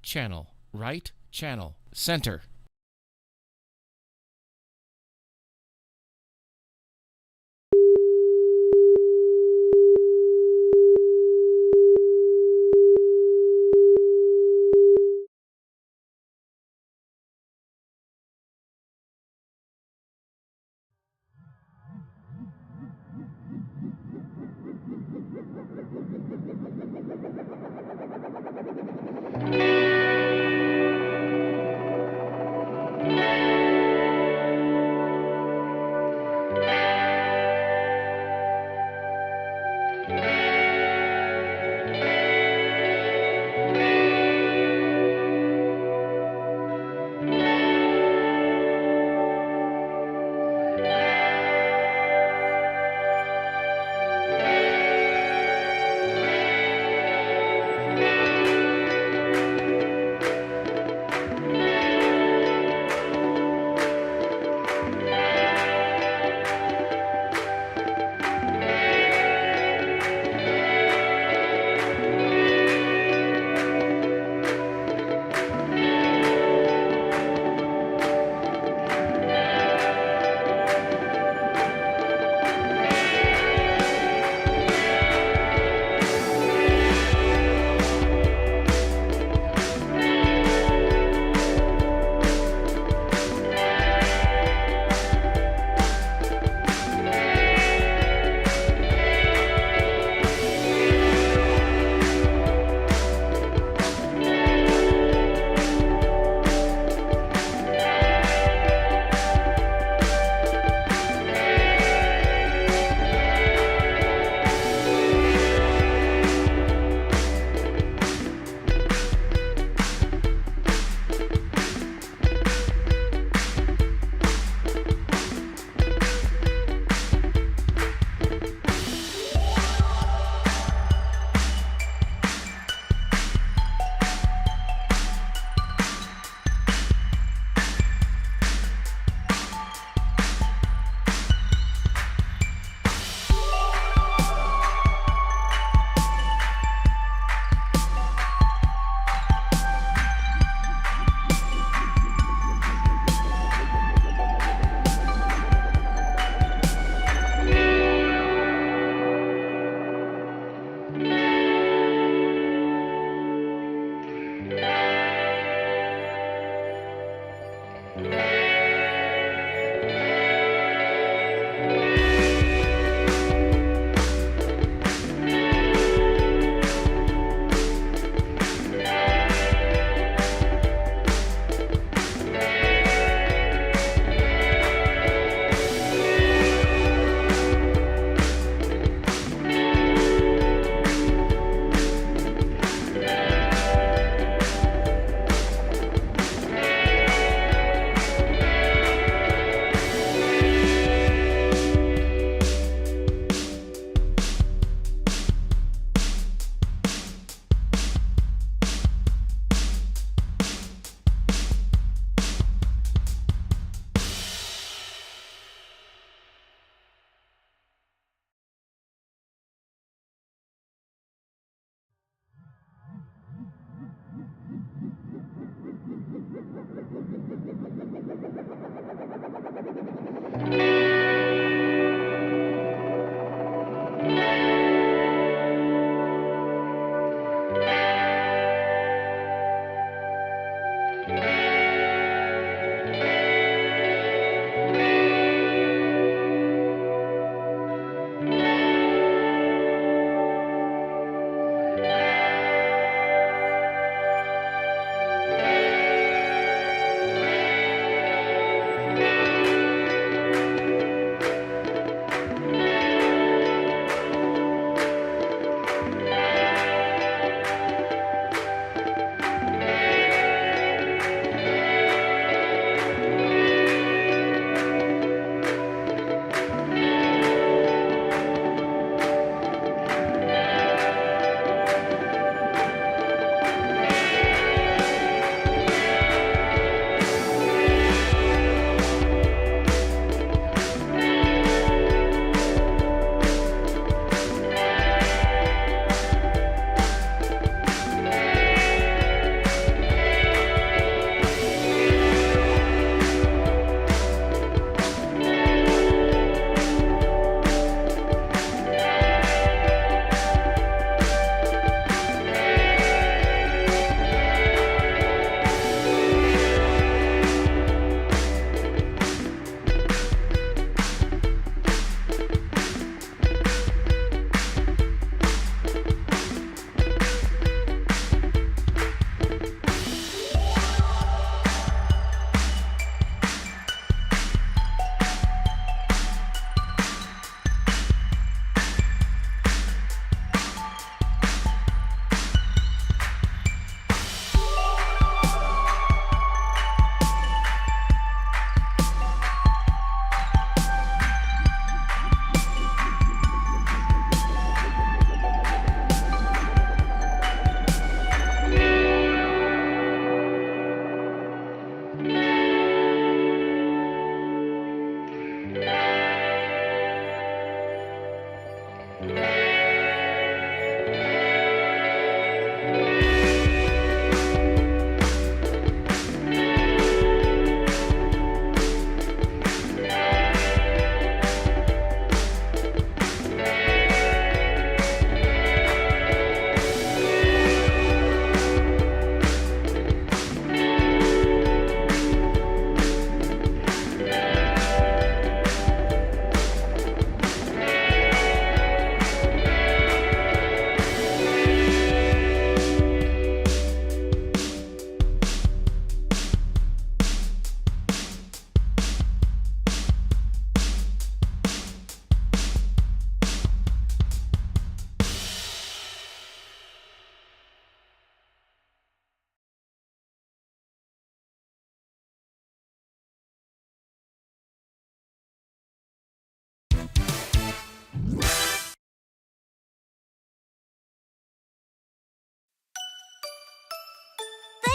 channel, right channel, center.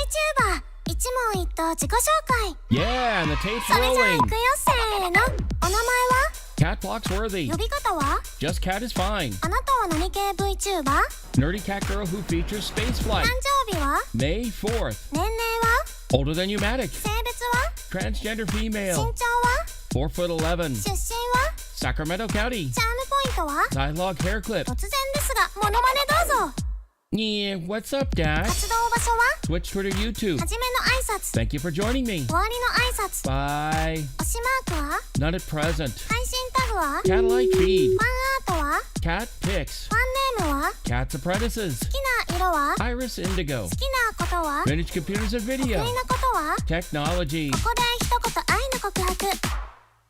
VTuber 一問一答自己紹介 Yeah, and the tape's それじゃあ rolling. 行くよせーのお名前は Katt Phloxworthy. 呼び方は Just Cat is fine. あなたは何系 VTuber? Nerdy cat girl who features spaceflight. 誕生日は May 4th. 年齢は Older than Pneumatic. 性別は Transgender 身 female. 長は 4'11". 出身は Sacramento County. チャームポイントは Dialogue hair clip. 突然ですがモノマネどうぞ Yeah, what's up, Dad? 活動場所は Twitch, Twitter, YouTube. はじめの挨拶 Thank you for joining me. 終わりの挨拶 Bye. 推しマークは Not at present. 配信タグは Cat-like feed. ファンアートは Cat pics. ファンネームは Cat's apprentices. 好きな色は Iris Indigo. 好きなことは Vintage computers and 得 video. 意なことは Technology. ここで一言愛の告白好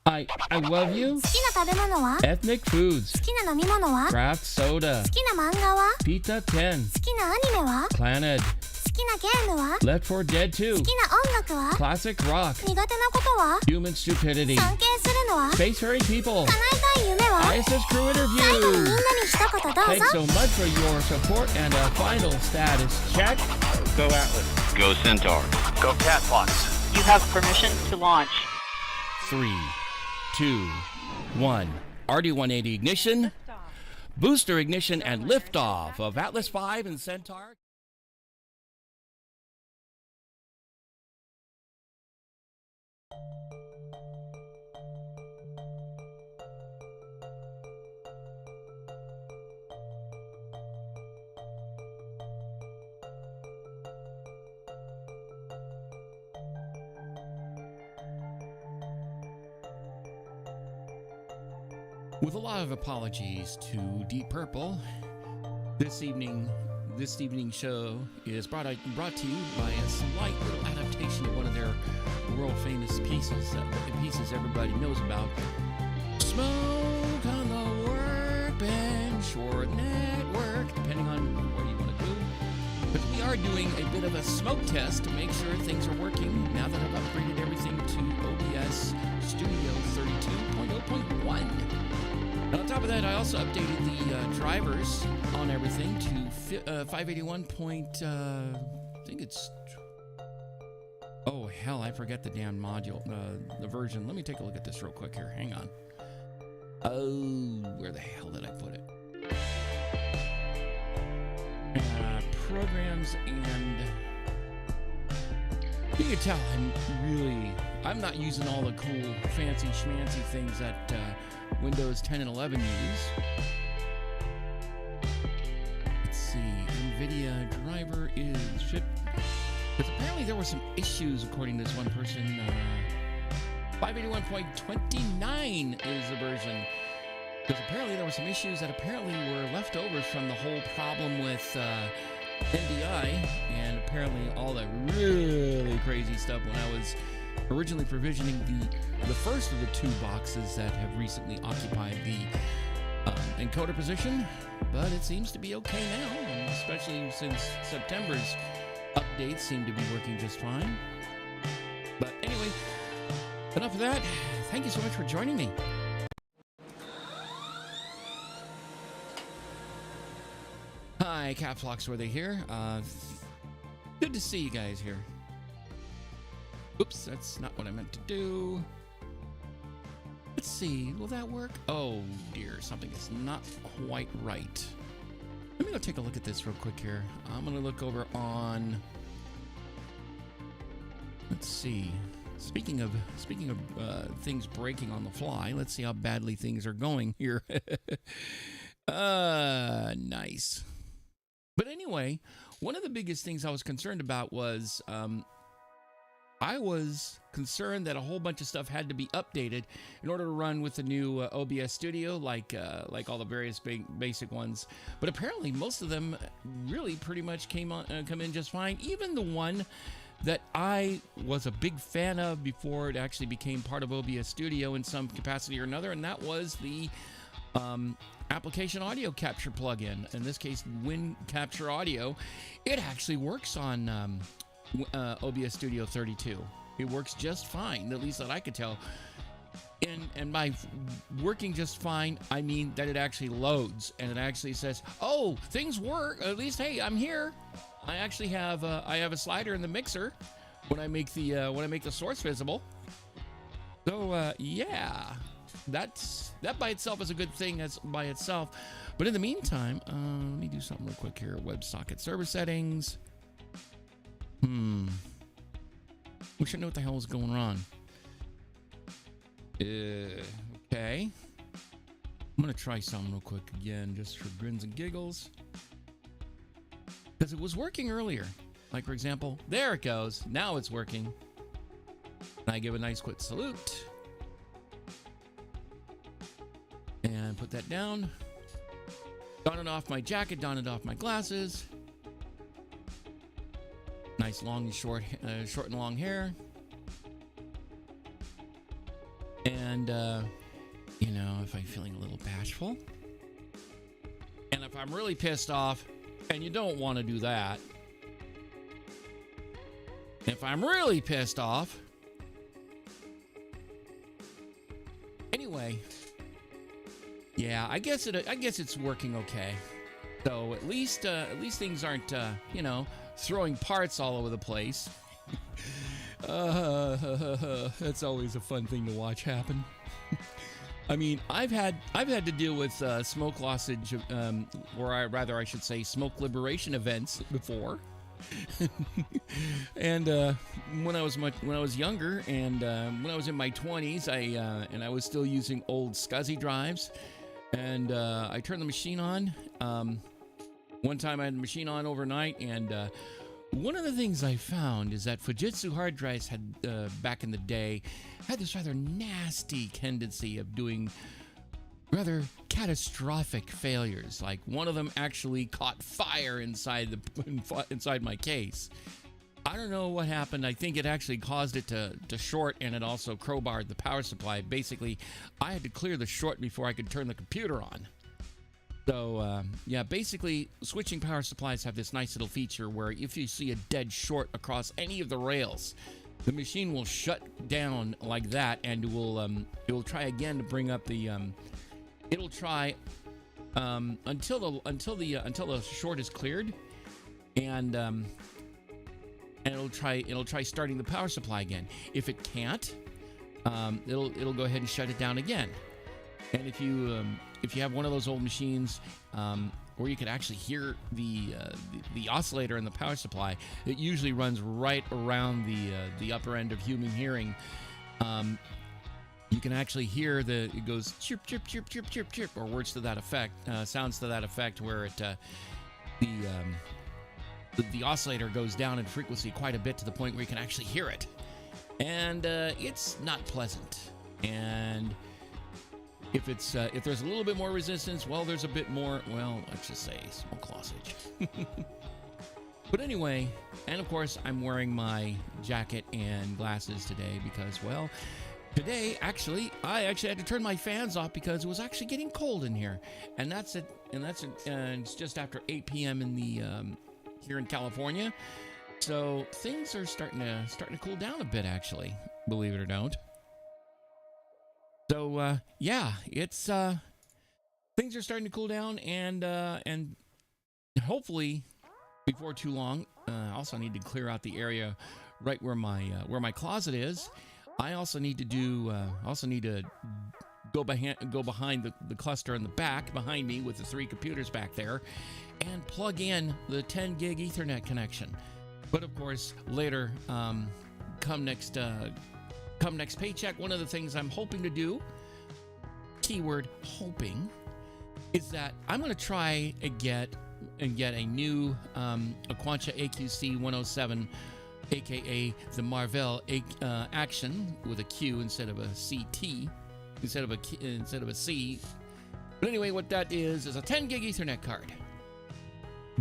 I love you. きな食べ物は Ethnic foods. 好きな飲み物は Craft soda. 好きな漫画は Pizza 10. 好きなアニメは Planet. 好きなゲームは Left 4 Dead 2. 好きな音楽は Classic rock. 苦手なことは Human stupidity. 尊敬するのは Space fairy people. 叶えたい夢は ISS crew 最後にみん interview. なに一言どう Thanks ぞ so much for your support and a final status check. Go Atlas. Go Centaur. Go Katt Phlox. You have permission to launch. 3, 2, 1. RD-180 ignition, booster ignition, and liftoff of Atlas V and Centaur. With a lot of apologies to Deep Purple, this evening's show is brought to you by a slight little adaptation of one of their world-famous pieces everybody knows about. Smoke on the workbench or network, depending on what you want to do. But we are doing a bit of a smoke test to make sure things are working now that I've upgraded everything to OBS Studio 32.0.1. And on top of that, I also updated the drivers on everything to 581. I think it's... Oh, hell, I forget the damn module, the version. Let me take a look at this real quick here. Hang on. Oh, where the hell did I put it? Programs and... You can tell I'm not using all the cool, fancy, schmancy things that Windows 10 and 11 use. Let's see, NVIDIA driver is shipped. Because apparently there were some issues, according to this one person. 581.29 is the version. Because apparently there were some issues that apparently were leftovers from the whole problem with NDI, and apparently all that really crazy stuff when I was originally provisioning the first of the two boxes that have recently occupied the encoder position. But it seems to be okay now, and especially since September's updates seem to be working just fine. But anyway, enough of that. Thank you so much for joining me. Hi, Katt Phloxworthy here. Good to see you guys here. Oops, that's not what I meant to do. Let's see, will that work? Oh dear, something is not quite right. Let me go take a look at this real quick here. I'm gonna look over on... Let's see. Speaking of things breaking on the fly, let's see how badly things are going here. Nice. But anyway, one of the biggest things I was concerned about was I was concerned that a whole bunch of stuff had to be updated in order to run with the new OBS Studio, like all the various basic ones. But apparently, most of them really pretty much come in just fine. Even the one that I was a big fan of before it actually became part of OBS Studio in some capacity or another, and that was the application audio capture plugin. In this case, Win Capture Audio. It actually works on OBS Studio 32. It works just fine, at least that I could tell. And by working just fine, I mean that it actually loads and it actually says, oh, things work. At least, hey, I'm here. I actually have a slider in the mixer when I make the source visible. So yeah, that by itself is a good thing as by itself. But in the meantime, let me do something real quick here. WebSocket server settings. We should know what the hell is going on. Okay. I'm gonna try something real quick again, just for grins and giggles, because it was working earlier. Like, for example, there it goes. Now it's working. And I give a nice quick salute and put that down. Don it off my jacket. Don it off my glasses. Nice long and short and long hair. And you know, if I'm feeling a little bashful, and if I'm really pissed off, and you don't want to do that. If I'm really pissed off, anyway, yeah, I guess it's working okay. So at least things aren't you know, throwing parts all over the place. That's always a fun thing to watch happen. I mean, I've had to deal with smoke lossage, or I should say, smoke liberation events before. And when I was younger, and when I was in my 20s, I was still using old SCSI drives, and I turned the machine on. One time I had the machine on overnight, and one of the things I found is that Fujitsu hard drives had, back in the day, had this rather nasty tendency of doing rather catastrophic failures. Like, one of them actually caught fire inside my case. I don't know what happened. I think it actually caused it to short, and it also crowbarred the power supply. Basically, I had to clear the short before I could turn the computer on. So, yeah, basically, switching power supplies have this nice little feature where if you see a dead short across any of the rails, the machine will shut down like that, and it will try again to bring up the it'll try until the short is cleared, and it'll try starting the power supply again. If it can't, it'll go ahead and shut it down again. And if you have one of those old machines where you can actually hear the oscillator in the power supply, it usually runs right around the upper end of human hearing. You can actually hear it goes chirp chirp chirp chirp chirp chirp, or words to that effect, sounds to that effect, where it the oscillator goes down in frequency quite a bit to the point where you can actually hear it, and it's not pleasant. And if there's a little bit more resistance, well, there's a bit more, well, let's just say smoke lossage. But anyway, and of course, I'm wearing my jacket and glasses today because, well, today I actually had to turn my fans off because it was actually getting cold in here, and it's just after 8 p.m. in the here in California, so things are starting to cool down a bit, actually, believe it or not. So yeah, it's things are starting to cool down, and hopefully before too long. Also need to clear out the area right where my closet is. I also need to go behind the cluster in the back behind me with the 3 computers back there, and plug in the 10 gig Ethernet connection. But of course, later, come next paycheck, one of the things I'm hoping to do, keyword hoping, is that I'm going to try and get a new Aquantia AQC 107, aka the Marvell Action with a Q instead of a CT, instead of a C. But anyway, what that is a 10 gig Ethernet card.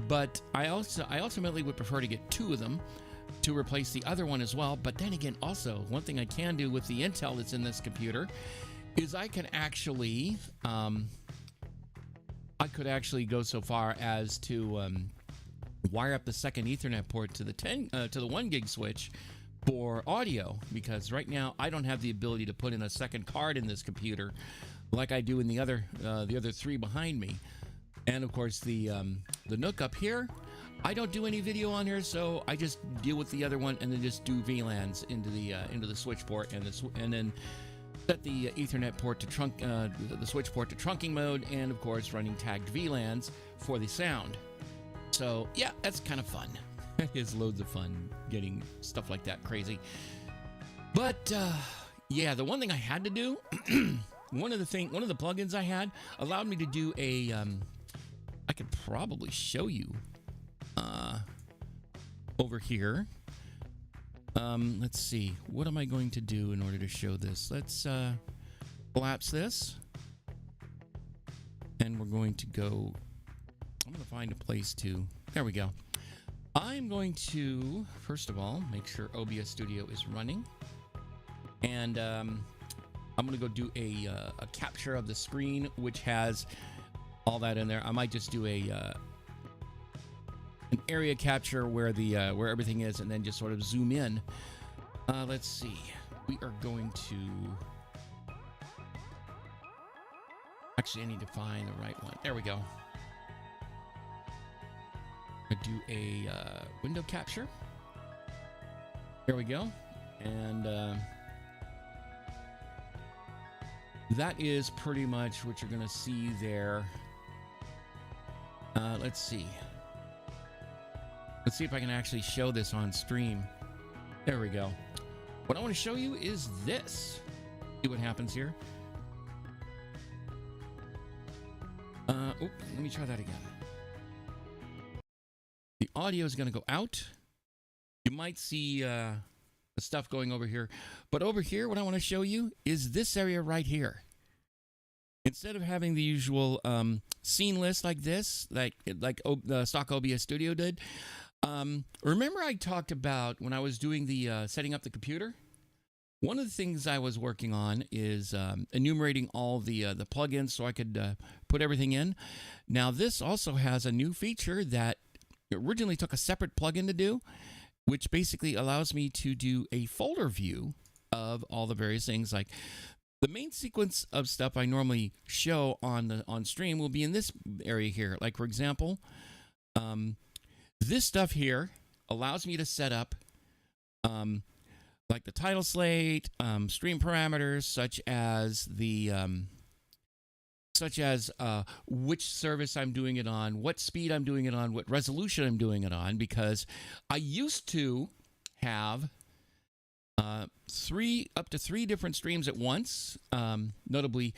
But I ultimately would prefer to get 2 of them to replace the other one as well. But then again, also, one thing I can do with the Intel that's in this computer is I can actually go so far as to wire up the second Ethernet port to the 1 gig switch for audio, because right now I don't have the ability to put in a second card in this computer like I do in the other 3 behind me. And of course, the NUC up here, I don't do any video on here, so I just deal with the other one and then just do VLANs into the switch port and then set the Ethernet port to the switch port to trunking mode, and of course running tagged VLANs for the sound. So yeah, that's kind of fun. It is loads of fun getting stuff like that crazy. But yeah, the one thing I had to do, one of the plugins I had allowed me to do a. I could probably show you over here. Let's see. What am I going to do in order to show this? Let's collapse this. And we're going to go... I'm going to find a place to... There we go. I'm going to, first of all, make sure OBS Studio is running. And I'm going to go do a capture of the screen, which has all that in there. I might just do an area capture where where everything is, and then just sort of zoom in. Let's see. We are going to... Actually, I need to find the right one. There we go. I'm gonna do a window capture. There we go. And that is pretty much what you're going to see there. Let's see. Let's see if I can actually show this on stream. There we go. What I want to show you is this. See what happens here. Oops, let me try that again. The audio is going to go out. You might see the stuff going over here. But over here, what I want to show you is this area right here. Instead of having the usual scene list like this, like the stock OBS Studio did, remember I talked about when I was doing the setting up the computer? One of the things I was working on is enumerating all the plugins so I could put everything in. Now this also has a new feature that originally took a separate plugin to do, which basically allows me to do a folder view of all the various things. Like the main sequence of stuff I normally show on stream will be in this area here. Like for example, this stuff here allows me to set up like the title slate, stream parameters such as which service I'm doing it on, what speed I'm doing it on, what resolution I'm doing it on, because I used to have up to three different streams at once, notably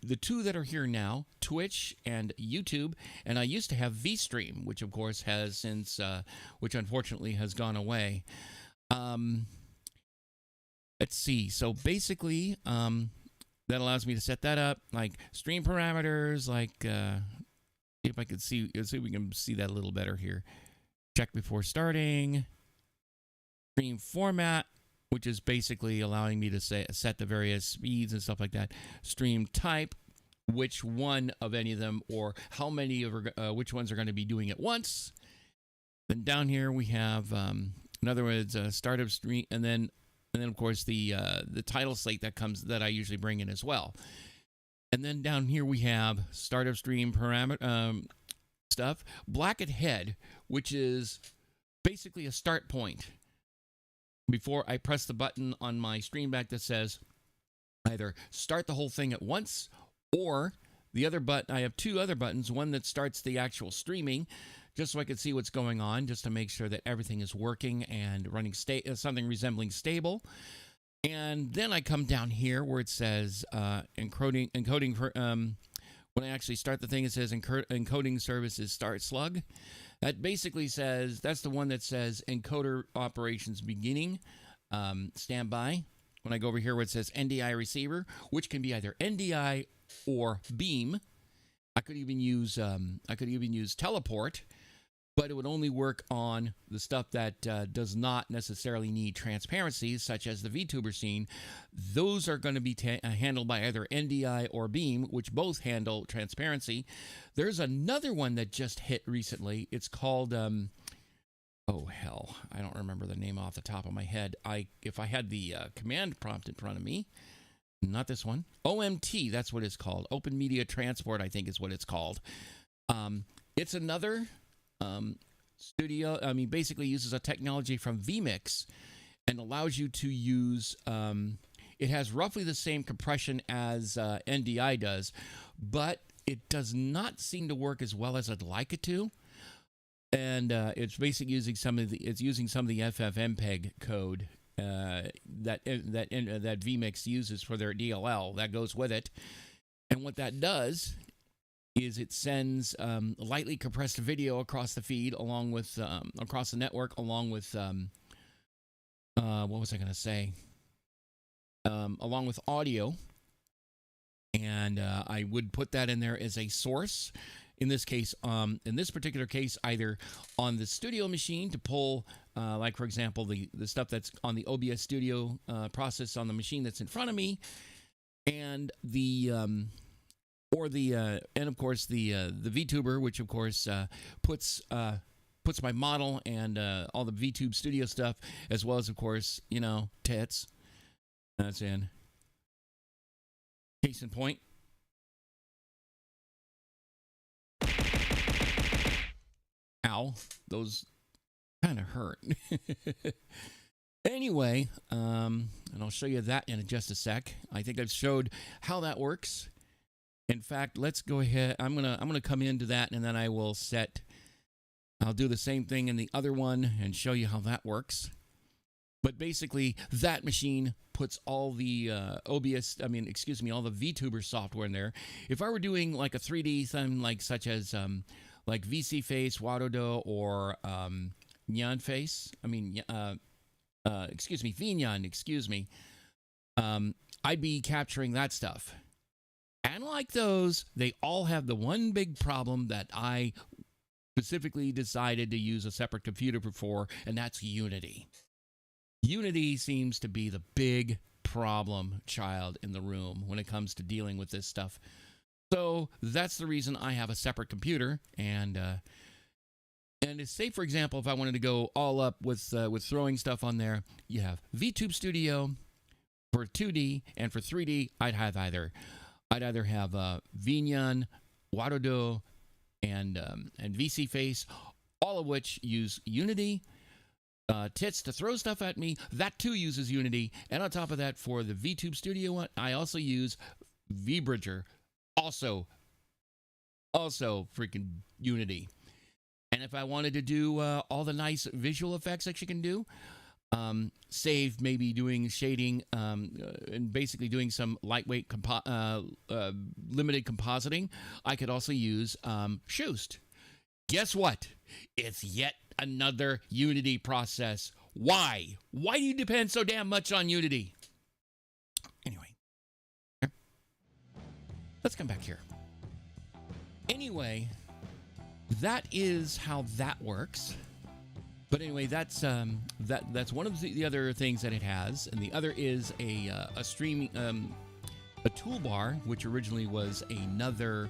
the two that are here now, Twitch and YouTube, and I used to have VStream, which of course has since, which unfortunately has gone away. Let's see. So basically, that allows me to set that up, like stream parameters, like if I could see if we can see that a little better here. Check before starting. Stream format, which is basically allowing me to set the various speeds and stuff like that. Stream type, which one of any of them or how many of which ones are going to be doing at once. Then down here we have, in other words, start of stream, and then of course the title slate that I usually bring in as well. And then down here we have start of stream parameter stuff, bracket head, which is basically a start point before I press the button on my stream back that says either start the whole thing at once, or the other button. I have two other buttons, one that starts the actual streaming, just so I can see what's going on, just to make sure that everything is working and running something resembling stable. And then I come down here where it says encoding for, when I actually start the thing, it says encoding services start slug. That basically says, that's the one that says encoder operations beginning, standby. When I go over here where it says NDI receiver, which can be either NDI or beam. I could even use teleport, but it would only work on the stuff that does not necessarily need transparency, such as the VTuber scene. Those are going to be handled by either NDI or beam, which both handle transparency. There's another one that just hit recently. It's called oh hell, I don't remember the name off the top of my head. If I had the command prompt in front of me. Not this one. OMT, that's what it's called. Open Media Transport, I think is what it's called. It's another Studio, I mean, basically uses a technology from vMix and allows you to use, it has roughly the same compression as NDI does, but it does not seem to work as well as I'd like it to. And it's basically using some of the FFmpeg code that vMix uses for their DLL that goes with it. And what that does is it sends lightly compressed video across the feed, along with across the network, along with what was I going to say? Along with audio, and I would put that in there as a source. In this case, in this particular case, either on the studio machine to pull, like for example, the stuff that's on the OBS Studio process on the machine that's in front of me, and and of course the VTuber, which of course puts my model and all the VTube Studio stuff, as well as of course tits. That's in. Case in point. Ow, those kind of hurt. Anyway, and I'll show you that in just a sec. I think I've showed how that works. In fact, let's go ahead. I'm gonna come into that, and then I'll do the same thing in the other one and show you how that works. But basically, that machine puts all the all the VTuber software in there. If I were doing like a 3D thing, like such as like VC Face, Wadodo, or Nyan Face, VNyan, I'd be capturing that stuff. And like those, they all have the one big problem that I specifically decided to use a separate computer for, and that's Unity. Unity seems to be the big problem child in the room when it comes to dealing with this stuff. So that's the reason I have a separate computer, and say, for example, if I wanted to go all up with throwing stuff on there, you have VTube Studio for 2D, and for 3D, I'd either have VNyan, Wadodo, and VC Face, all of which use Unity. Tits to throw stuff at me, that too uses Unity. And on top of that, for the VTube Studio one, I also use VBridger, also freaking Unity. And if I wanted to do all the nice visual effects that you can do, save maybe doing shading and basically doing some lightweight limited compositing, I could also use Shoost. Guess what? It's yet another Unity process. Why? Why do you depend so damn much on Unity? Anyway, let's come back here. Anyway, that is how that works. But anyway, that's one of the other things that it has, and the other is a streaming a toolbar, which originally was another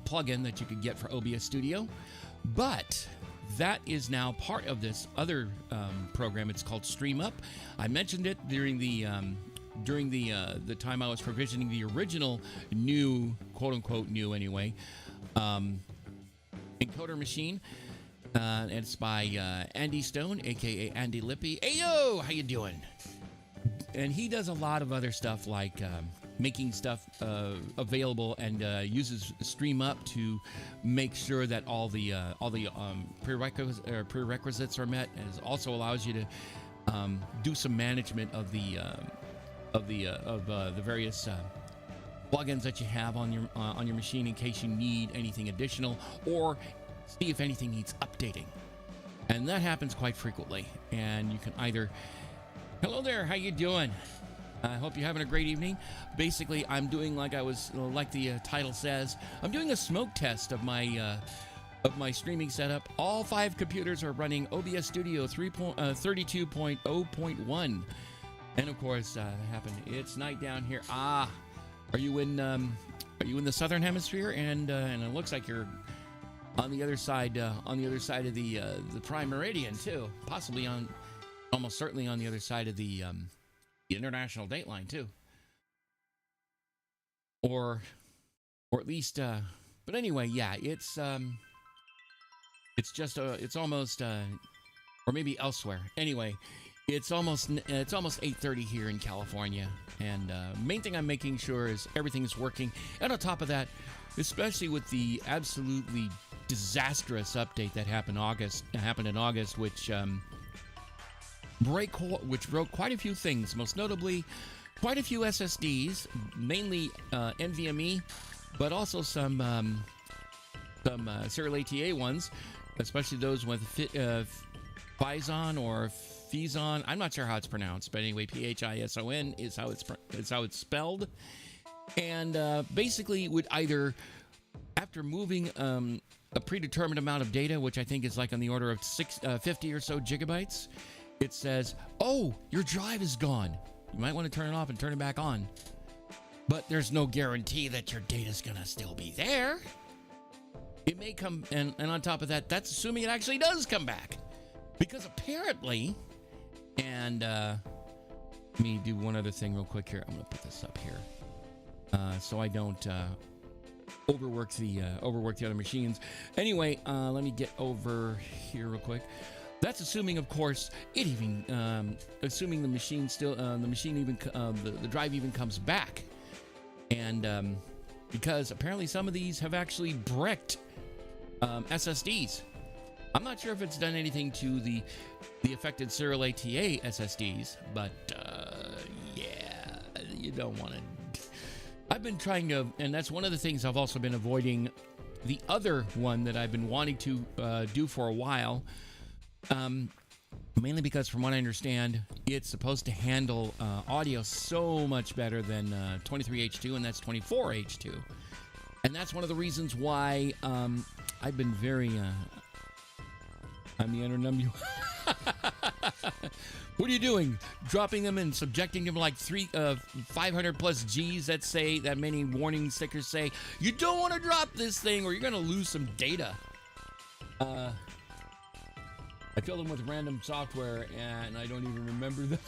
plugin that you could get for OBS Studio, but that is now part of this other program. It's called StreamUp. I mentioned it during the time I was provisioning the original new, quote unquote new anyway, encoder machine. And it's by Andy Stone, aka Andy Lippy. Hey yo, how you doing? And he does a lot of other stuff like making stuff available, and uses StreamUp to make sure that all the prerequisites are met, and it also allows you to do some management of the various plugins that you have on your machine in case you need anything additional, or see if anything needs updating. And that happens quite frequently. And you can either, hello there, how you doing? I hope you're having a great evening. Basically, I'm doing like the title says, I'm doing a smoke test of my streaming setup. All 5 computers are running OBS Studio 32.0.1, and of course, it's night down here. Are you in the southern hemisphere? And it looks like you're on the other side of the prime meridian too, possibly almost certainly on the other side of the international dateline too, or at least But anyway, yeah, it's just it's almost or maybe elsewhere. Anyway, it's almost 8:30 here in California, and main thing I'm making sure is everything's working. And on top of that, especially with the absolutely disastrous update that happened in August, which broke quite a few things, most notably quite a few SSDs, mainly NVMe, but also some serial ATA ones, especially those with Phison or Phison. I'm not sure how it's pronounced, but anyway, Phison is how it's spelled. And basically would either, after moving a predetermined amount of data, which I think is like on the order of 50 or so gigabytes, it says, oh, your drive is gone. You might want to turn it off and turn it back on. But there's no guarantee that your data's going to still be there. It may come, and on top of that, that's assuming it actually does come back. Because apparently, and let me do one other thing real quick here. I'm going to put this up here so I don't overwork the other machines. Anyway, let me get over here real quick. That's assuming, of course, it even assuming the machine still the drive even comes back, and because apparently some of these have actually bricked SSDs. I'm not sure if it's done anything to the affected serial ATA SSDs, but yeah, you don't want to. I've been trying to, and that's one of the things I've also been avoiding. The other one that I've been wanting to do for a while. Mainly because, from what I understand, it's supposed to handle audio so much better than 23H2, and that's 24H2. And that's one of the reasons why I've been very... I'm the NRW. What are you doing? Dropping them and subjecting them like 500 plus Gs that say, that many warning stickers say, you don't want to drop this thing or you're going to lose some data. I filled them with random software, and I don't even remember them.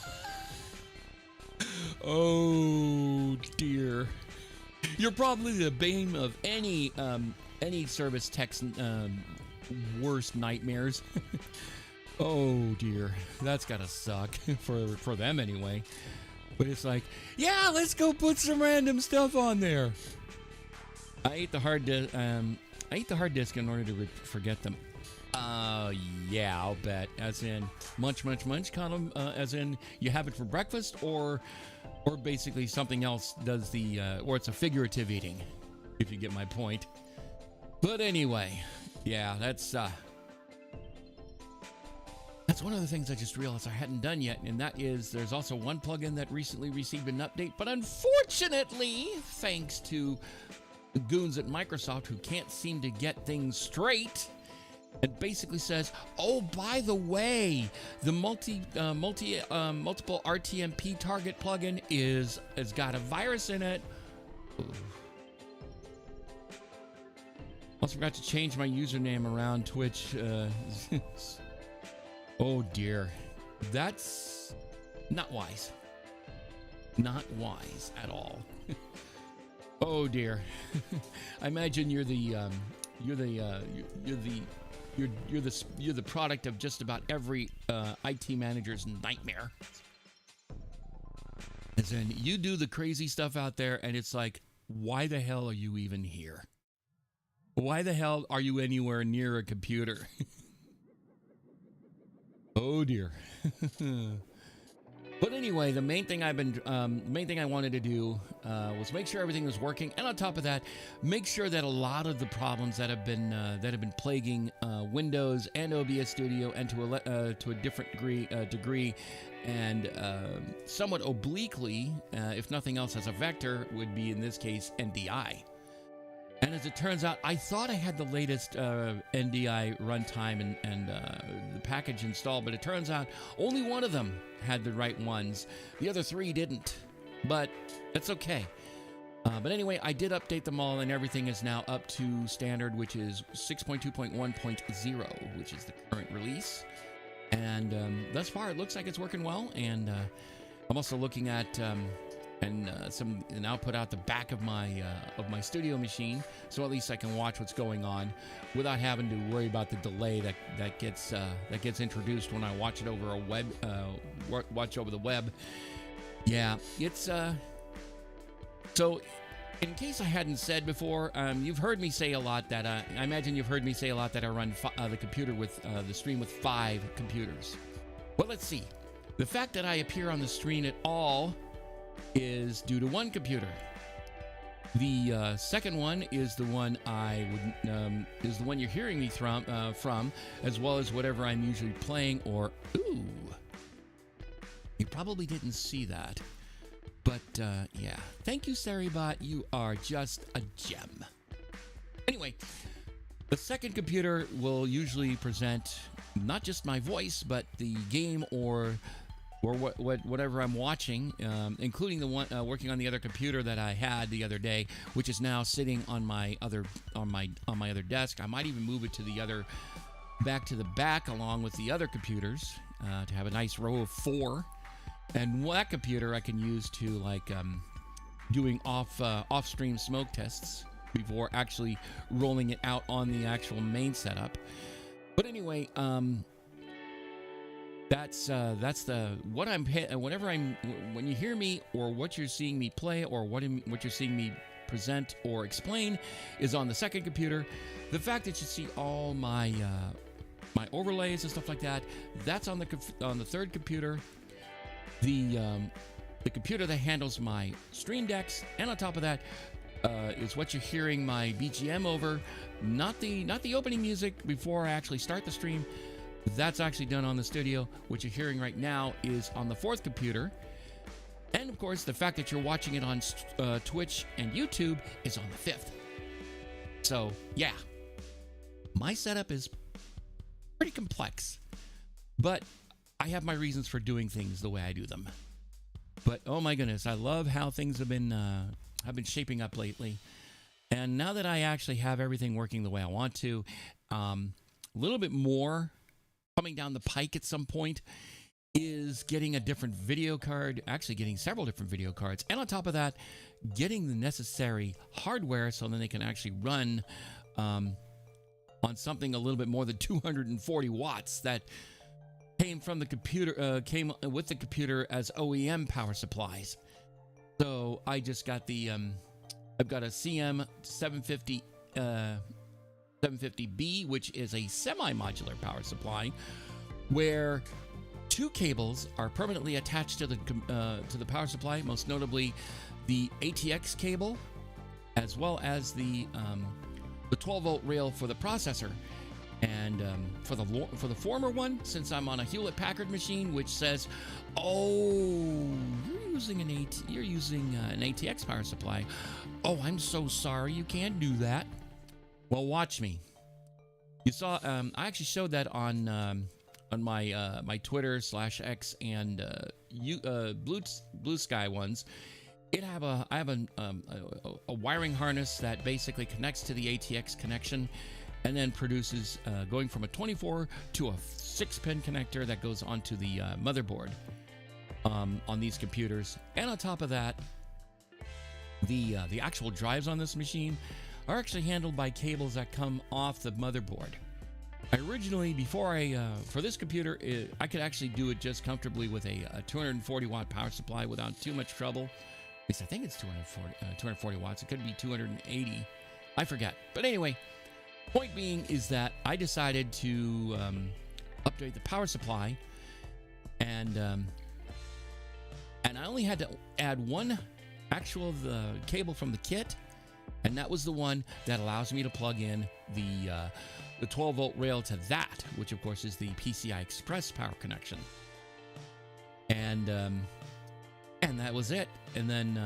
Oh, dear. You're probably the bane of any service tech's worst nightmares. Oh, dear. That's gotta suck, for them anyway. But it's like, yeah, let's go put some random stuff on there. I ate the hard disk in order to forget them. Yeah, I'll bet. As in munch, kind of, as in you have it for breakfast, or basically something else does the, or it's a figurative eating, if you get my point. But anyway, yeah, that's one of the things I just realized I hadn't done yet, and that is there's also one plugin that recently received an update, but unfortunately, thanks to the goons at Microsoft who can't seem to get things straight, it basically says, oh, by the way, the multiple RTMP target plugin has got a virus in it. Ooh. Also forgot to change my username around Twitch. Oh dear, that's not wise. Not wise at all. Oh dear. I imagine you're the product of just about every IT manager's nightmare. As in, you do the crazy stuff out there, and it's like, why the hell are you even here? Why the hell are you anywhere near a computer? Oh dear. But anyway, the main thing I wanted to do was make sure everything was working, and on top of that, make sure that a lot of the problems that have been plaguing Windows and OBS Studio, and to a different degree, and somewhat obliquely, if nothing else as a vector, would be in this case NDI. And as it turns out, I thought I had the latest NDI runtime and the package installed, but it turns out only one of them had the right ones. The other three didn't, but it's okay. But anyway, I did update them all, and everything is now up to standard, which is 6.2.1.0, which is the current release. And thus far, it looks like it's working well. And I'm also looking at and an output out the back of my studio machine, so at least I can watch what's going on without having to worry about the delay that gets introduced when I watch it over a web watch over the web. Yeah, it's so. In case I hadn't said before, you've heard me say a lot that I imagine you've heard me say a lot that I run the computer with the stream with 5 computers. Well, let's see. The fact that I appear on the screen at all is due to one computer. The second one is the one is the one you're hearing me from, as well as whatever I'm usually playing. Or ooh, you probably didn't see that. But, yeah. Thank you, Saribot. You are just a gem. Anyway, the second computer will usually present not just my voice, but the game or whatever I'm watching, including the one working on the other computer that I had the other day, which is now sitting on my other desk. I might even move it to back to the back along with the other computers to have a nice row of 4. And that computer I can use to like doing off-stream smoke tests before actually rolling it out on the actual main setup. But anyway, that's what I'm when you hear me or what you're seeing me play or what you're seeing me present or explain is on the second computer. The fact that you see all my my overlays and stuff like that, that's on the third computer. The computer that handles my stream decks, and on top of that is what you're hearing my BGM over, not the opening music before I actually start the stream. That's actually done on the studio. What you're hearing right now is on the fourth computer, and of course the fact that you're watching it on Twitch and YouTube is on the fifth. So yeah, my setup is pretty complex, but I have my reasons for doing things the way I do them. But oh my goodness, I love how things have been shaping up lately. And now that I actually have everything working the way I want to, a little bit more coming down the pike at some point is getting a different video card, actually getting several different video cards. And on top of that, getting the necessary hardware so that they can actually run on something a little bit more than 240 watts that came from the computer, came with the computer as OEM power supplies. So I just got the, I've got a CM 750, 750B, which is a semi-modular power supply, where 2 cables are permanently attached to the power supply, most notably the ATX cable, as well as the 12-volt rail for the processor. And for the former one, since I'm on a Hewlett-Packard machine, which says, "Oh, you're using an ATX power supply. Oh, I'm so sorry, you can't do that." Well, watch me. You saw, I actually showed that on my my Twitter /X and Blue Sky ones. I have a wiring harness that basically connects to the ATX connection, and then produces going from a 24 to a 6-pin connector that goes onto the motherboard on these computers. And on top of that, the actual drives on this machine are actually handled by cables that come off the motherboard. I originally, for this computer, I could actually do it just comfortably with a 240 watt power supply without too much trouble. At least I think it's 240 watts. It could be 280. I forget. But anyway, point being is that I decided to upgrade the power supply, and I only had to add one actual cable from the kit, and that was the one that allows me to plug in the 12-volt rail to that, which of course is the PCI Express power connection. And that was it. And then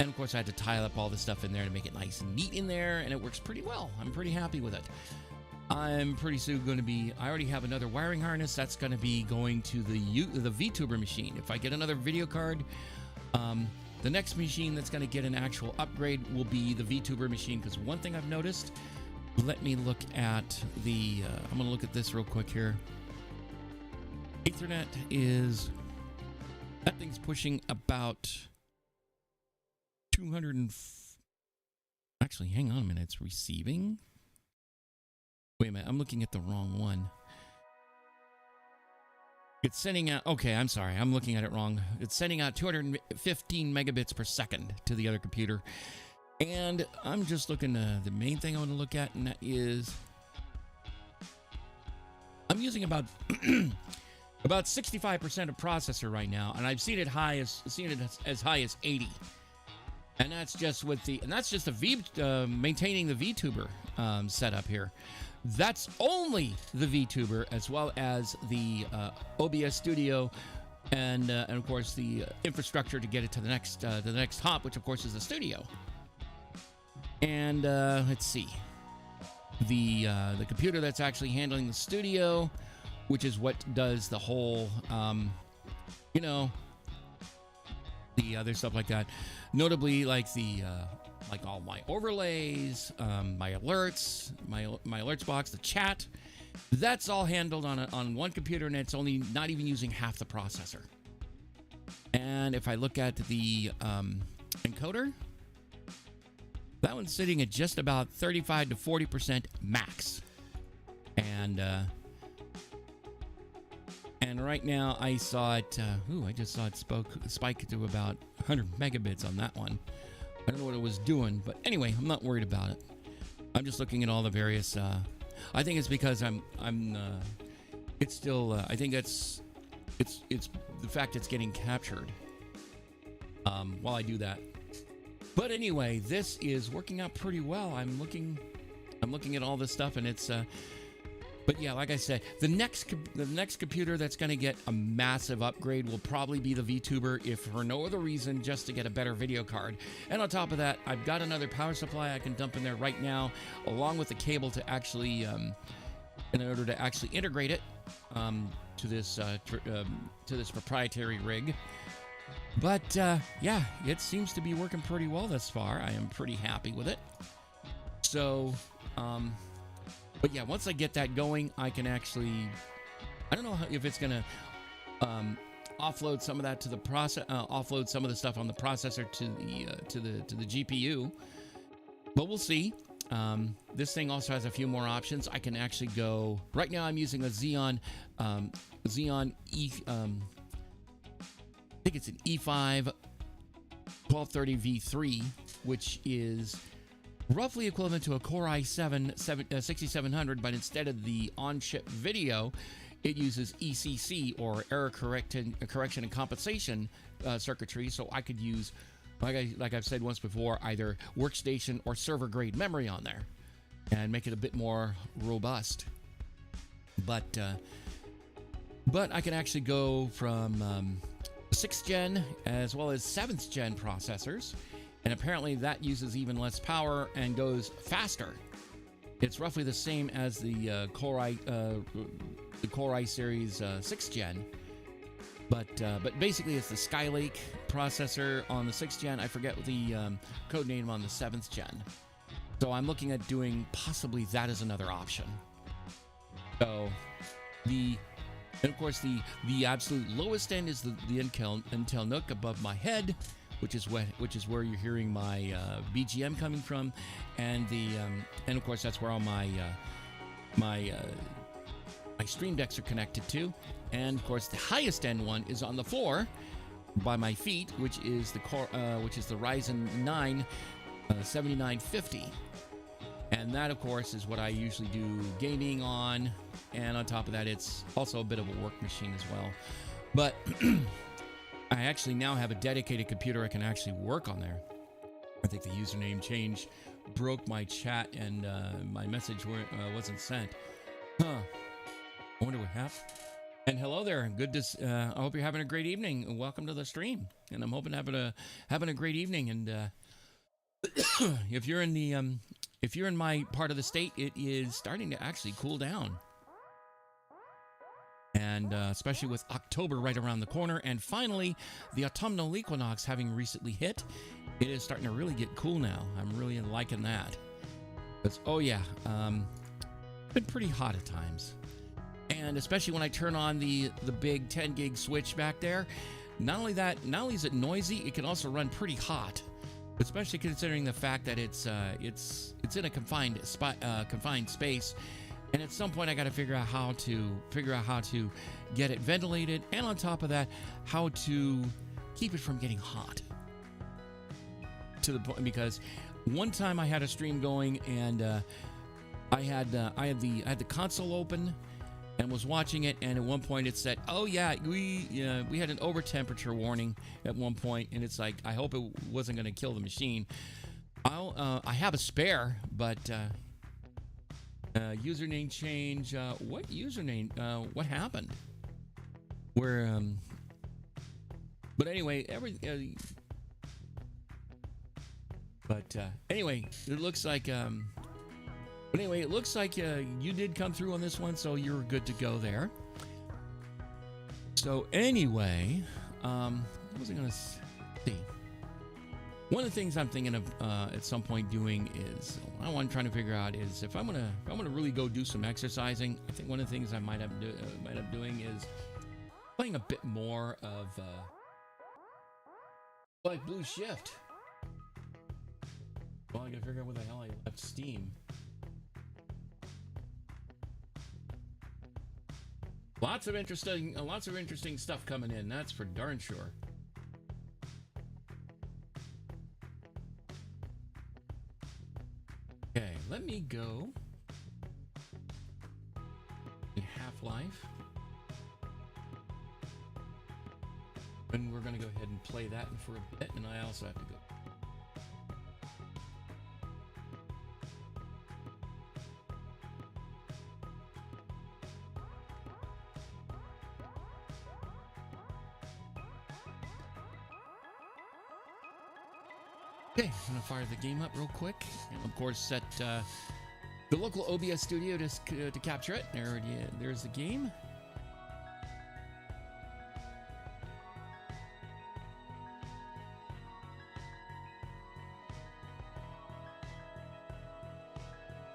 and of course I had to tie up all the stuff in there to make it nice and neat in there, and it works pretty well. I'm pretty happy with it. I'm pretty soon going to be, I already have another wiring harness that's going to be going to the VTuber machine. If I get another video card, the next machine that's going to get an actual upgrade will be the VTuber machine, because one thing I've noticed, let me look at the, I'm going to look at this real quick here. Ethernet is, that thing's pushing about 200 and actually, hang on a minute. It's receiving. Wait a minute. I'm looking at the wrong one. It's sending out. Okay, I'm sorry. I'm looking at it wrong. It's sending out 215 megabits per second to the other computer. And I'm just looking the main thing I want to look at, and that is I'm using about about 65% of processor right now, and I've seen it as high as 80. And that's just with the maintaining the VTuber setup here. That's only the VTuber, as well as the OBS Studio, and of course the infrastructure to get it to the next hop, which of course is the studio. And let's see, the computer that's actually handling the studio, which is what does the whole, the other stuff like that, notably like like all my overlays, my alerts, my alerts box, the chat. That's all handled on one computer, and it's only not even using half the processor. And if I look at the encoder, that one's sitting at just about 35 to 40% max. And right now I saw it. I just saw it spike to about 100 megabits on that one. I don't know what it was doing, but anyway, I'm not worried about it. I'm just looking at all the various. I think it's because it's still. I think it's the fact it's getting captured while I do that. But anyway, this is working out pretty well. I'm looking at all this stuff, and it's. But yeah, like I said, the next computer that's going to get a massive upgrade will probably be the VTuber, if for no other reason, just to get a better video card. And on top of that, I've got another power supply I can dump in there right now, along with the cable to actually, in order to actually integrate it to this proprietary rig. But yeah, it seems to be working pretty well thus far. I am pretty happy with it. So. But yeah, once I get that going, I can actually, I don't know if it's gonna offload some of that to the offload some of the stuff on the processor to the GPU, but we'll see. This thing also has a few more options. I can actually go. Right now, I'm using a Xeon E. I think it's an E5 1230 V3, which is roughly equivalent to a Core i7 6700, but instead of the on-chip video, it uses ECC, or error correction and compensation circuitry. So I could use, like I've said once before, either workstation or server grade memory on there, and make it a bit more robust. But I can actually go from 6th gen as well as 7th gen processors. And apparently that uses even less power and goes faster. It's roughly the same as the Core i series 6th gen, but basically it's the Skylake processor on the 6th gen. I forget what the code name on the 7th gen. So I'm looking at doing possibly that as another option. So and of course the absolute lowest end is the Intel Nook above my head, which is where you're hearing my BGM coming from, and of course that's where all my stream decks are connected to. And of course the highest end one is on the floor by my feet, which is the Ryzen 9 7950, and that of course is what I usually do gaming on, and on top of that it's also a bit of a work machine as well. But I actually now have a dedicated computer I can actually work on there. I think the username change broke my chat, and my message wasn't sent. I wonder what happened. And hello there. Good to. I hope you're having a great evening. And welcome to the stream. And I'm hoping having a great evening. And if you're in my part of the state, it is starting to actually cool down. And especially with October right around the corner, and finally the autumnal equinox having recently hit, it is starting to really get cool now. I'm really liking that. But oh yeah, been pretty hot at times, and especially when I turn on the big 10 gig switch back there. Not only is it noisy, it can also run pretty hot. especially considering the fact that it's in a confined space, and at some point I got to figure out how to get it ventilated, and on top of that, how to keep it from getting hot. To the point, because one time I had a stream going, and I had the console open and was watching it, and at one point it said, "Oh yeah, we had an over temperature warning at one point," and it's like, I hope it wasn't going to kill the machine. I have a spare, but username change. What username? What happened? Where? But anyway, anyway, it looks like. But anyway, it looks like you did come through on this one, so you're good to go there. So anyway, what was I going to see? One of the things I'm thinking of at some point doing is, what I'm trying to figure out is if I'm gonna really go do some exercising. I think one of the things I might have doing is playing a bit more of like Blue Shift. Well, I gotta figure out where the hell I left Steam. Lots of interesting stuff coming in. That's for darn sure. Okay, let me go. Half-Life. And we're going to go ahead and play that for a bit, and I also have to go. Okay, I'm gonna fire the game up real quick, and of course set the local OBS Studio to capture it. There's the game.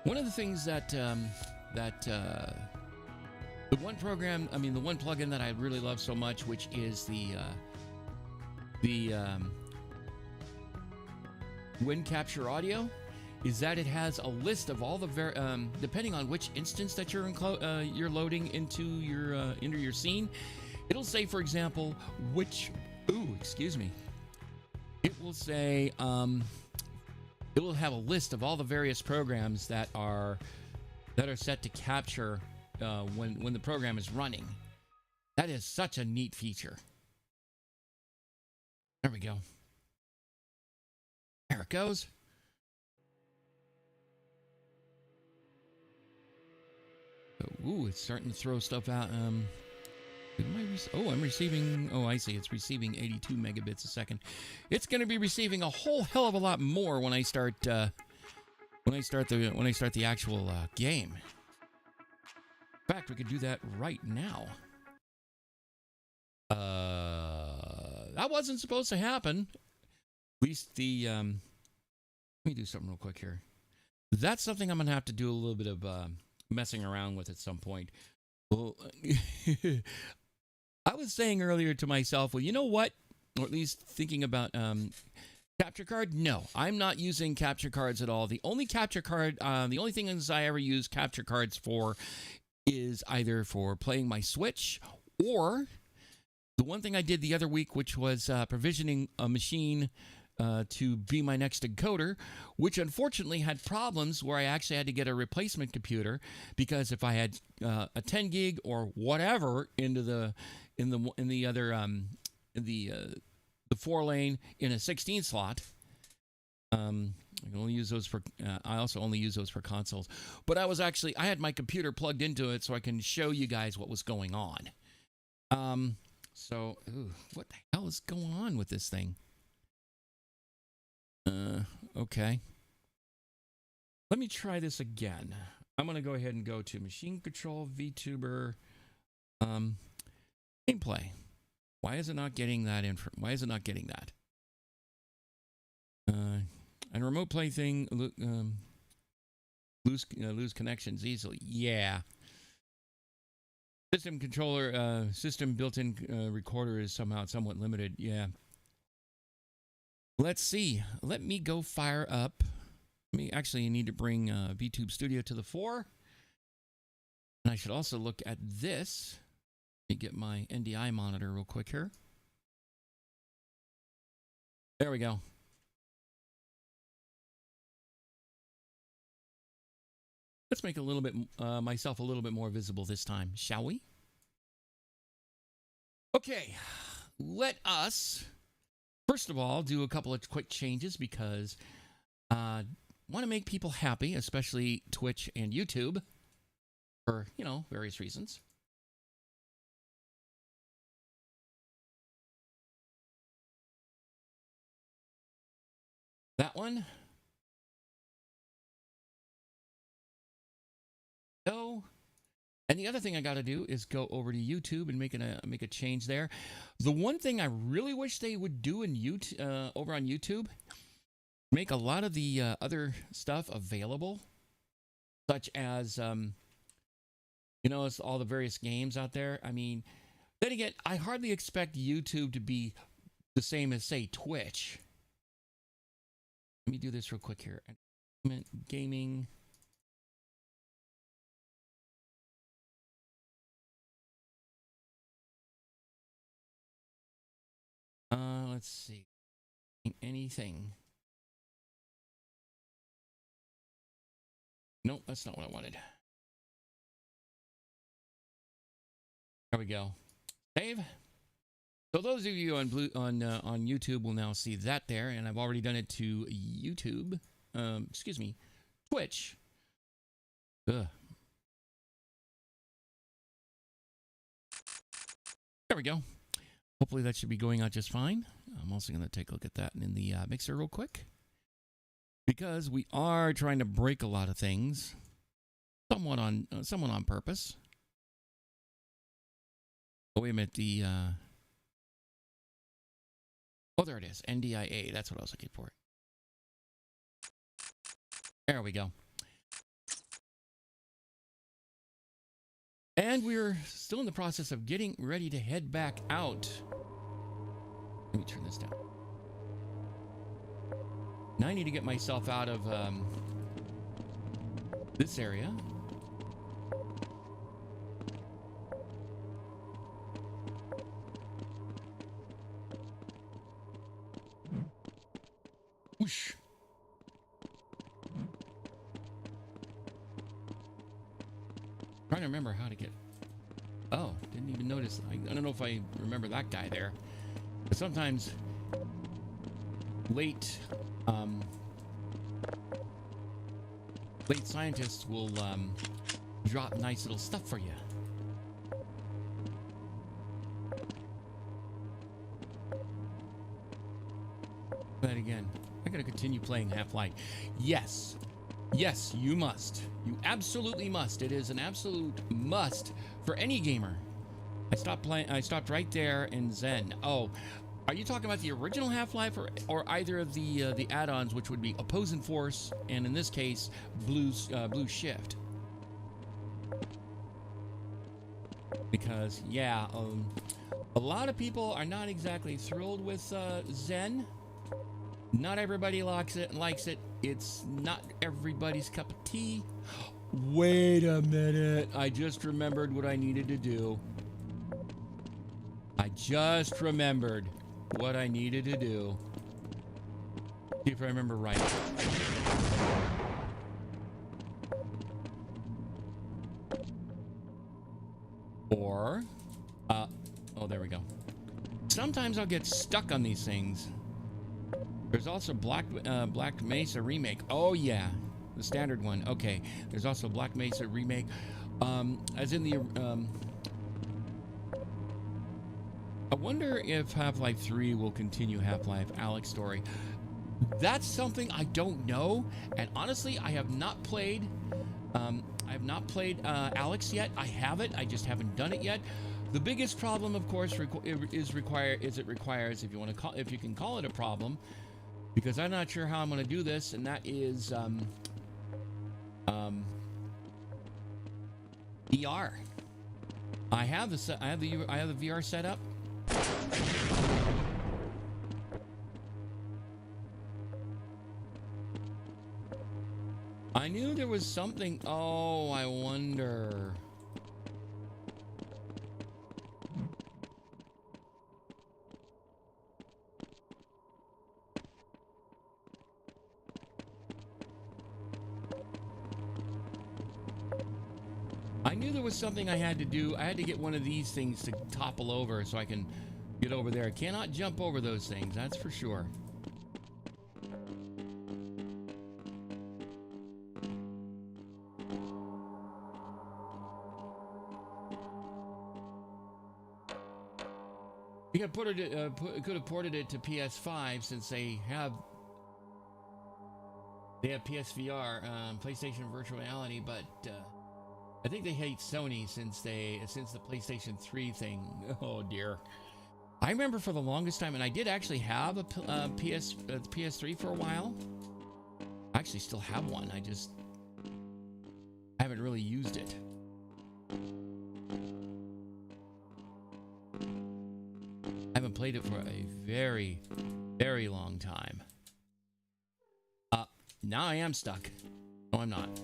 One of the things that the one plugin that I really love so much, which is the Wind Capture Audio, is that it has a list of all the depending on which instance that you're loading into your scene. It'll say, for example, it will say it will have a list of all the various programs that are set to capture when the program is running. That is such a neat feature. There we go. There it goes. Ooh, it's starting to throw stuff out. I'm receiving. Oh, I see. It's receiving 82 megabits a second. It's going to be receiving a whole hell of a lot more when I start. When I start the actual game. In fact, we could do that right now. That wasn't supposed to happen. At least the, let me do something real quick here. That's something I'm going to have to do a little bit of messing around with at some point. Well, I was saying earlier to myself, well, you know what? Or at least thinking about capture card. No, I'm not using capture cards at all. The only capture card, the only things I ever use capture cards for is either for playing my Switch, or the one thing I did the other week, which was provisioning a machine to be my next encoder, which unfortunately had problems where I actually had to get a replacement computer, because if I had a 10 gig or whatever in the 4 lane in a 16 slot, I can only use those for. I also only use those for consoles. But I had my computer plugged into it so I can show you guys what was going on. So, what the hell is going on with this thing? Okay. Let me try this again. I'm going to go ahead and go to Machine Control, VTuber, gameplay. Why is it not getting that Why is it not getting that? And remote play thing, lose connections easily. Yeah. System controller, system built-in recorder is somewhat limited. Yeah. Let's see. Let me go fire up. Actually need to bring VTube Studio to the fore. And I should also look at this. Let me get my NDI monitor real quick here. There we go. Let's make a little bit myself a little bit more visible this time, shall we? Okay, let us first of all do a couple of quick changes because I want to make people happy, especially Twitch and YouTube, for various reasons. That one. Go. And the other thing I got to do is go over to YouTube and make a change there. The one thing I really wish they would do in YouTube, over on YouTube, make a lot of the other stuff available, such as it's all the various games out there. I mean, then again, I hardly expect YouTube to be the same as, say, Twitch. Let me do this real quick here. Gaming. Let's see. Anything. Nope, that's not what I wanted. There we go. Save. So those of you on YouTube will now see that there, and I've already done it to YouTube. Excuse me, Twitch. Ugh. There we go. Hopefully that should be going out just fine. I'm also going to take a look at that in the mixer real quick, because we are trying to break a lot of things, somewhat on purpose. Oh, wait a minute. Oh, there it is. NDIA. That's what I was looking for. There we go. And we're still in the process of getting ready to head back out. Let me turn this down. Now I need to get myself out of this area. Whoosh. Trying to remember how to get. Oh, didn't even notice. I don't know if I remember that guy there. But sometimes late scientists will drop nice little stuff for you. But again, I gotta continue playing Half-Life. Yes. Yes, you must. You absolutely must. It is an absolute must for any gamer. I stopped right there in Zen. Oh, are you talking about the original Half-Life or either of the add-ons, which would be Opposing Force and in this case Blue Shift? Because yeah, a lot of people are not exactly thrilled with Zen. Not everybody likes it. It's not everybody's cup of tea. Wait a minute. I just remembered what I needed to do. I just remembered what I needed to do. See if I remember right. Or, oh, there we go. Sometimes I'll get stuck on these things. There's also Black Mesa Remake. Oh yeah, the standard one. Okay. There's also Black Mesa Remake. As in the I wonder if Half-Life 3 will continue Half-Life Alyx story. That's something I don't know, and honestly, I have not played Alyx yet. I have it. I just haven't done it yet. The biggest problem, of course, if you can call it a problem, because I'm not sure how I'm going to do this, and that is VR. I have the VR set up. knew there was something. Oh, I wonder. I knew there was something I had to do. I had to get one of these things to topple over so I can get over there. I cannot jump over those things, that's for sure. You could could have ported it to PS5 since they have PSVR, PlayStation Virtual Reality, but I think they hate Sony since the PlayStation 3 thing. Oh dear. I remember for the longest time, and I did actually have a PS3 for a while. I actually still have one. I haven't really used it. I haven't played it for a very, very long time. Now I am stuck. No, I'm not.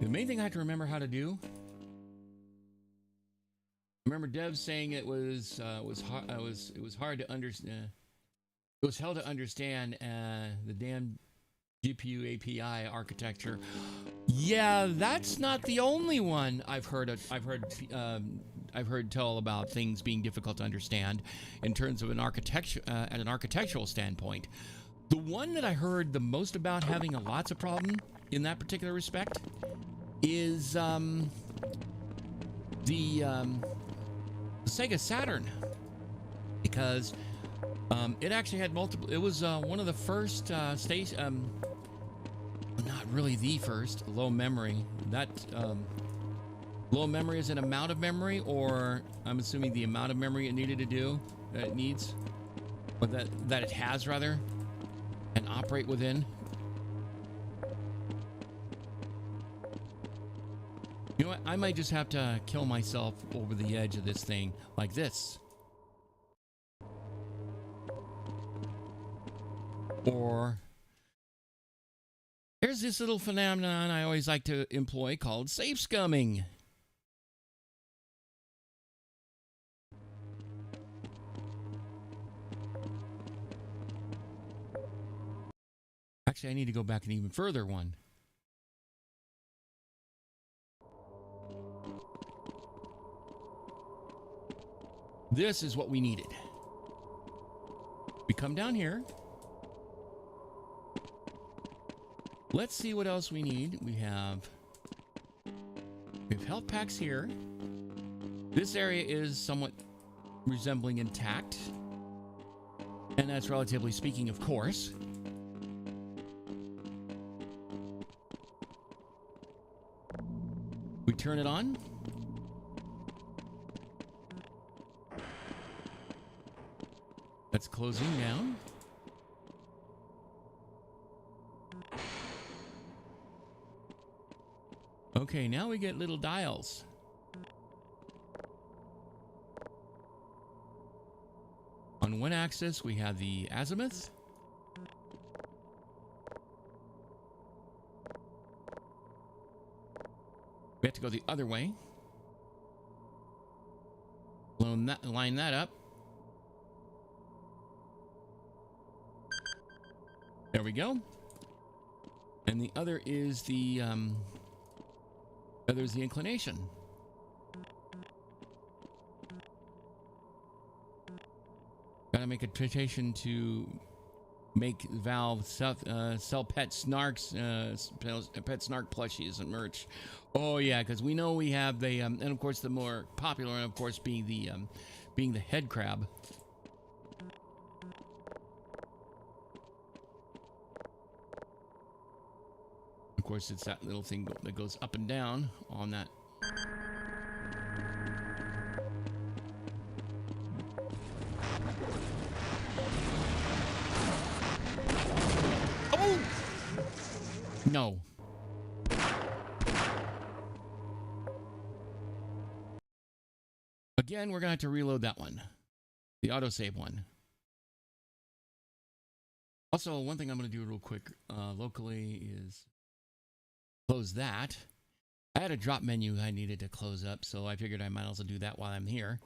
The main thing I have to remember how to do. I remember Dev saying it was hard to understand. It was hard to understand the damn GPU API architecture. Yeah, that's not the only one I've heard tell about things being difficult to understand in terms of an architecture at an architectural standpoint. The one that I heard the most about having lots of problem in that particular respect is the Sega Saturn, because it actually had multiple. It was one of the first station. Not really the first low memory. That low memory is an amount of memory, or I'm assuming the amount of memory it needed to do that it needs, or that it has rather, and operate within. You know what? I might just have to kill myself over the edge of this thing like this. Or there's this little phenomenon I always like to employ called safe scumming. Actually, I need to go back an even further one. This is what we needed. We come down here. Let's see what else we need. We have health packs here. This area is somewhat resembling intact, and that's relatively speaking, of course. We turn it on. That's closing down. Okay, now we get little dials. On one axis, we have the azimuth. We have to go the other way. Line that up. There we go. And the other is the other's the inclination. Gotta make a petition to make Valve sell pet snarks, pet snark plushies and merch. Oh yeah, because we know we have the and of course the more popular, and of course being the head crab. Of course, it's that little thing that goes up and down on that. Oh! No. Again, we're going to have to reload that one. The autosave one. Also, one thing I'm going to do real quick locally is close that. I had a drop menu I needed to close up, so I figured I might as well do that while I'm here.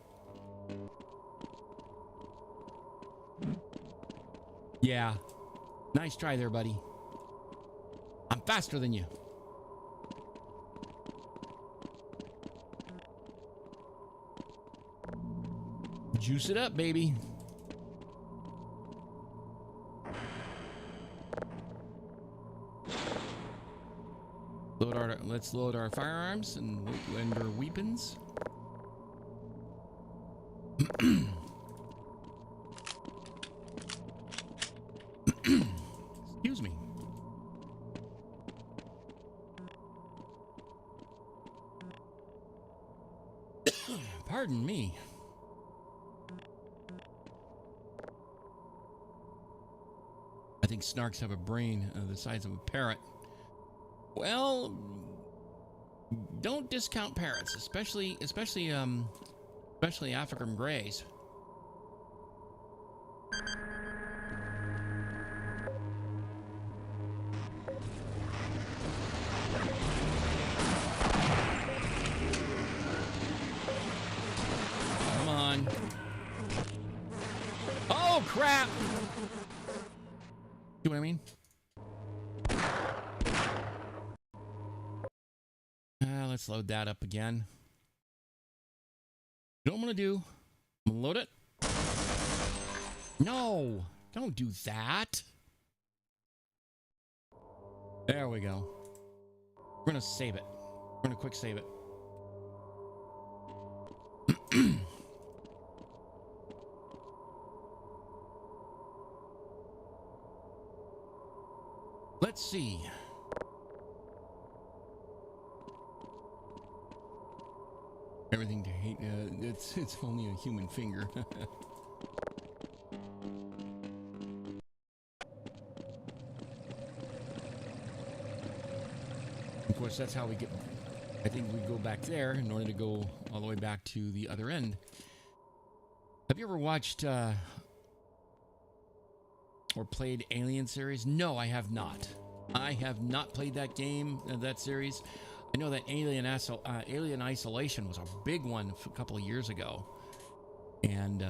Yeah. Nice try there, buddy. I'm faster than you. Juice it up, baby. Let's load our firearms and our weapons. Excuse me. Pardon me. I think snarks have a brain the size of a parrot. Well, don't discount parrots, especially African greys. Come on. Oh crap! See what I mean? Let's load that up again. You know what I'm gonna do? I'm gonna load it. No, don't do that. There we go. We're gonna save it. We're gonna quick save it. Let's see. Everything to hate. It's only a human finger. Of course, that's how we get. I think we go back there in order to go all the way back to the other end. Have you ever watched or played Alien series? No, I have not. I have not played that game, that series. I know that Alien Isolation was a big one a couple of years ago, and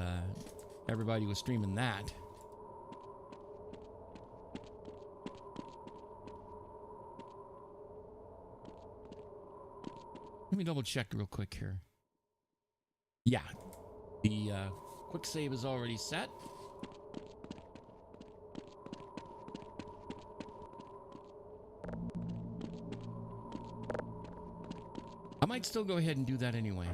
everybody was streaming that. Let me double check real quick here. Yeah, the quick save is already set. I might still go ahead and do that anyway.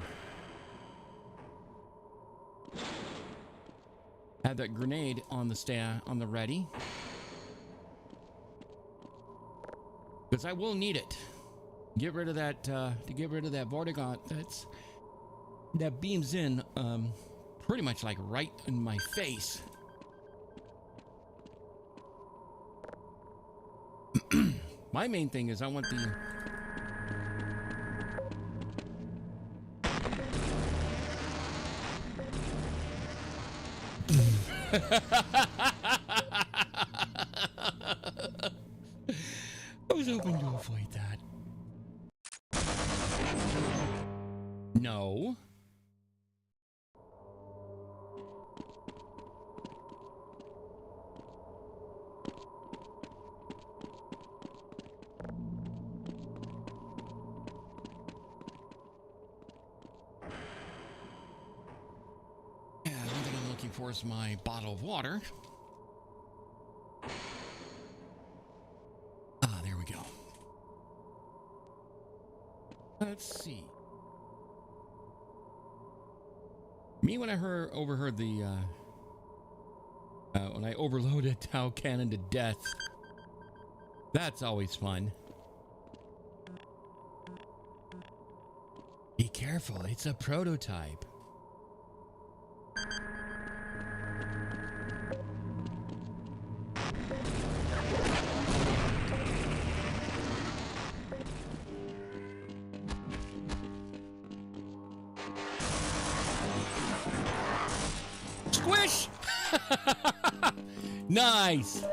Have that grenade on the ready, because I will need it. Get rid of that to get rid of that Vortigaunt that beams in pretty much like right in my face. My main thing is I want the I was hoping to avoid that. No. Yeah, one thing I'm looking for is my bottle of water. Ah, there we go. Let's see. Me, when I overheard the when I overloaded Tau Cannon to death, that's always fun. Be careful, it's a prototype. Squish! Nice.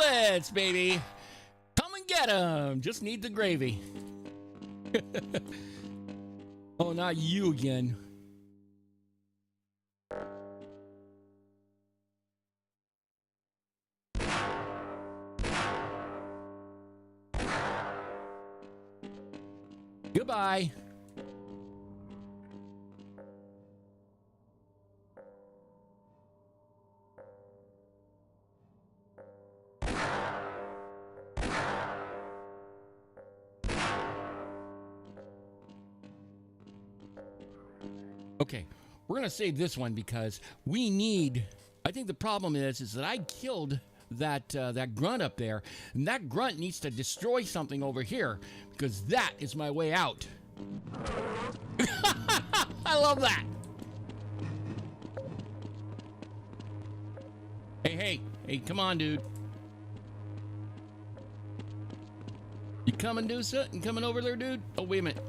Giblets, baby. Come and get them. Just need the gravy. Oh, not you again. Goodbye. Okay, we're gonna save this one because we need. I think the problem is that I killed that grunt up there, and that grunt needs to destroy something over here because that is my way out. I love that. Hey, come on, dude. You coming, Deuce? You coming over there, dude? Oh, wait a minute.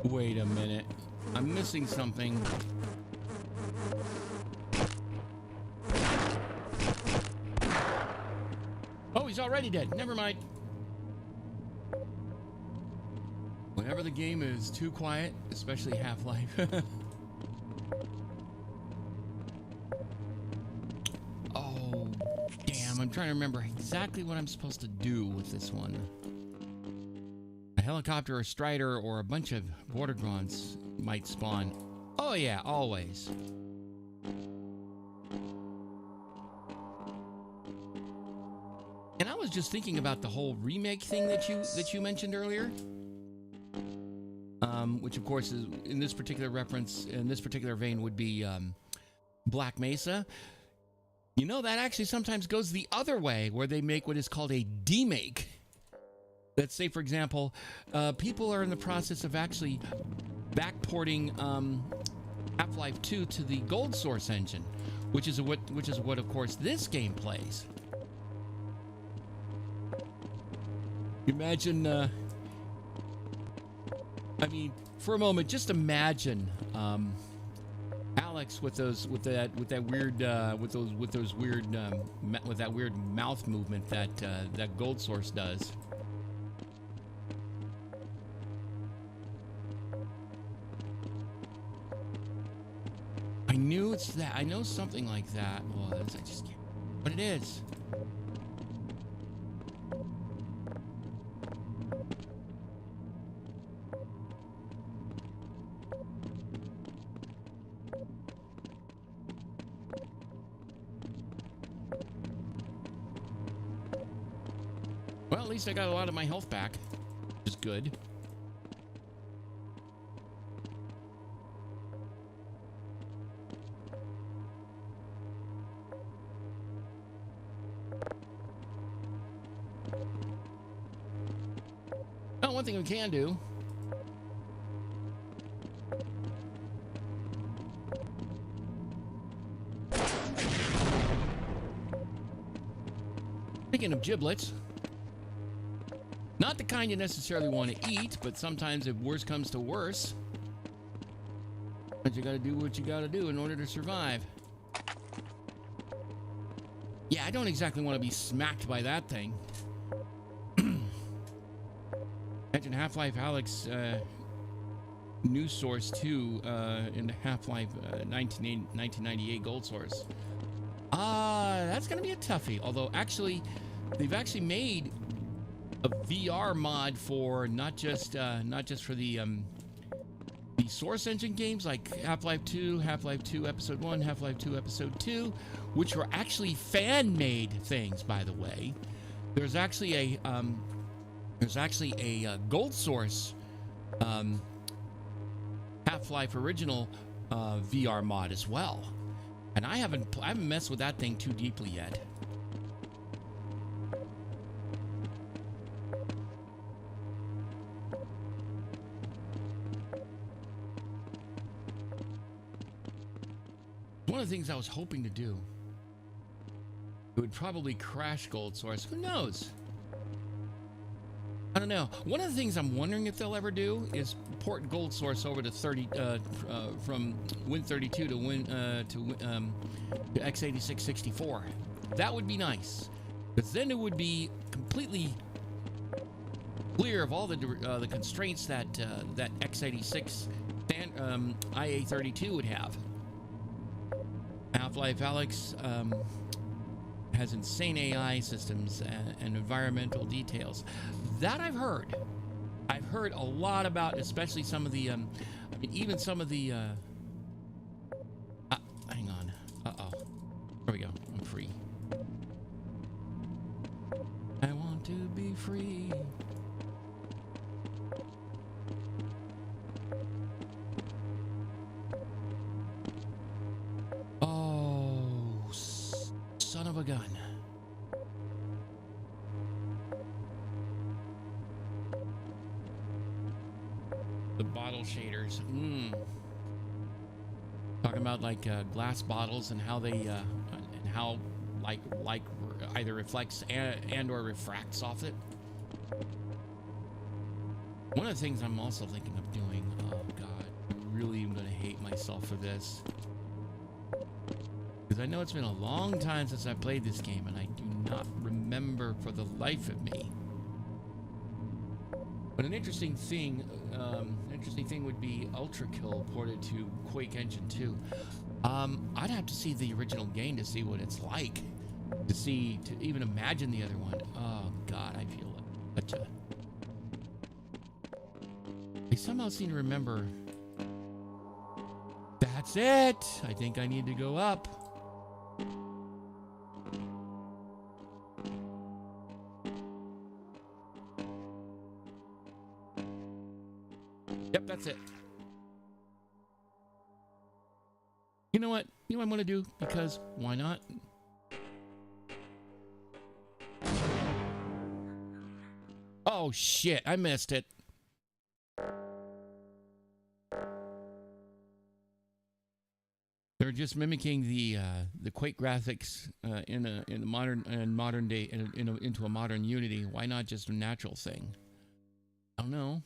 Wait a minute. I'm missing something. Oh, he's already dead. Never mind. Whenever the game is too quiet, especially Half-Life. Oh, damn. I'm trying to remember exactly what I'm supposed to do with this one. A helicopter, or strider, or a bunch of border grunts might spawn. Oh yeah, always. And I was just thinking about the whole remake thing that you mentioned earlier. Which of course is in this particular reference, in this particular vein, would be Black Mesa. You know, that actually sometimes goes the other way, where they make what is called a demake. Let's say, for example, people are in the process of actually backporting Half-Life 2 to the Gold Source engine, which is what of course this game plays. Imagine, I mean, for a moment, just imagine Alex with that weird mouth movement that Gold Source does. I knew it's that. I know something like that was. I just can't. But it is. Well, at least I got a lot of my health back, which is good. Oh, one thing we can do. Speaking of giblets, not the kind you necessarily want to eat, but sometimes if worse comes to worse, but you gotta do what you gotta do in order to survive. Yeah, I don't exactly want to be smacked by that thing. Imagine Half-Life Alyx News Source 2 in Half-Life 1998 Gold Source. That's gonna be a toughie. Although actually, they've actually made a VR mod for not just for the Source Engine games like Half-Life 2, Half-Life 2 Episode 1, Half-Life 2 Episode 2, which were actually fan-made things, by the way. There's actually a Gold Source Half-Life original VR mod as well, and I haven't messed with that thing too deeply yet. One of the things I was hoping to do, it would probably crash Gold Source. Who knows? I don't know. One of the things I'm wondering if they'll ever do is port Gold Source over to from Win32 to x86 64. That would be nice, because then it would be completely clear of all the constraints that that x86 IA32 would have. Half-Life Alyx has insane AI systems and environmental details. That I've heard. I've heard a lot about, especially some of the, I mean, even some of the, hang on. Uh-oh. There we go. I'm free. I want to be free. Oh, son of a gun. The bottle shaders. Talking about like glass bottles and how they and how like either reflects and or refracts off it. One of the things I'm also thinking of doing, oh god, I really am gonna hate myself for this, because I know it's been a long time since I played this game and I do not remember for the life of me. But an interesting thing would be Ultra Kill ported to Quake Engine 2. I'd have to see the original game to see what it's like, to even imagine the other one. Oh god, I feel like such a... I somehow seem to remember. That's it. I think I need to go up. Yep, that's it. You know what? You know what I'm gonna do? Because why not? Oh shit, I missed it. They're just mimicking the Quake graphics in modern day into a modern Unity. Why not just a natural thing? I don't know.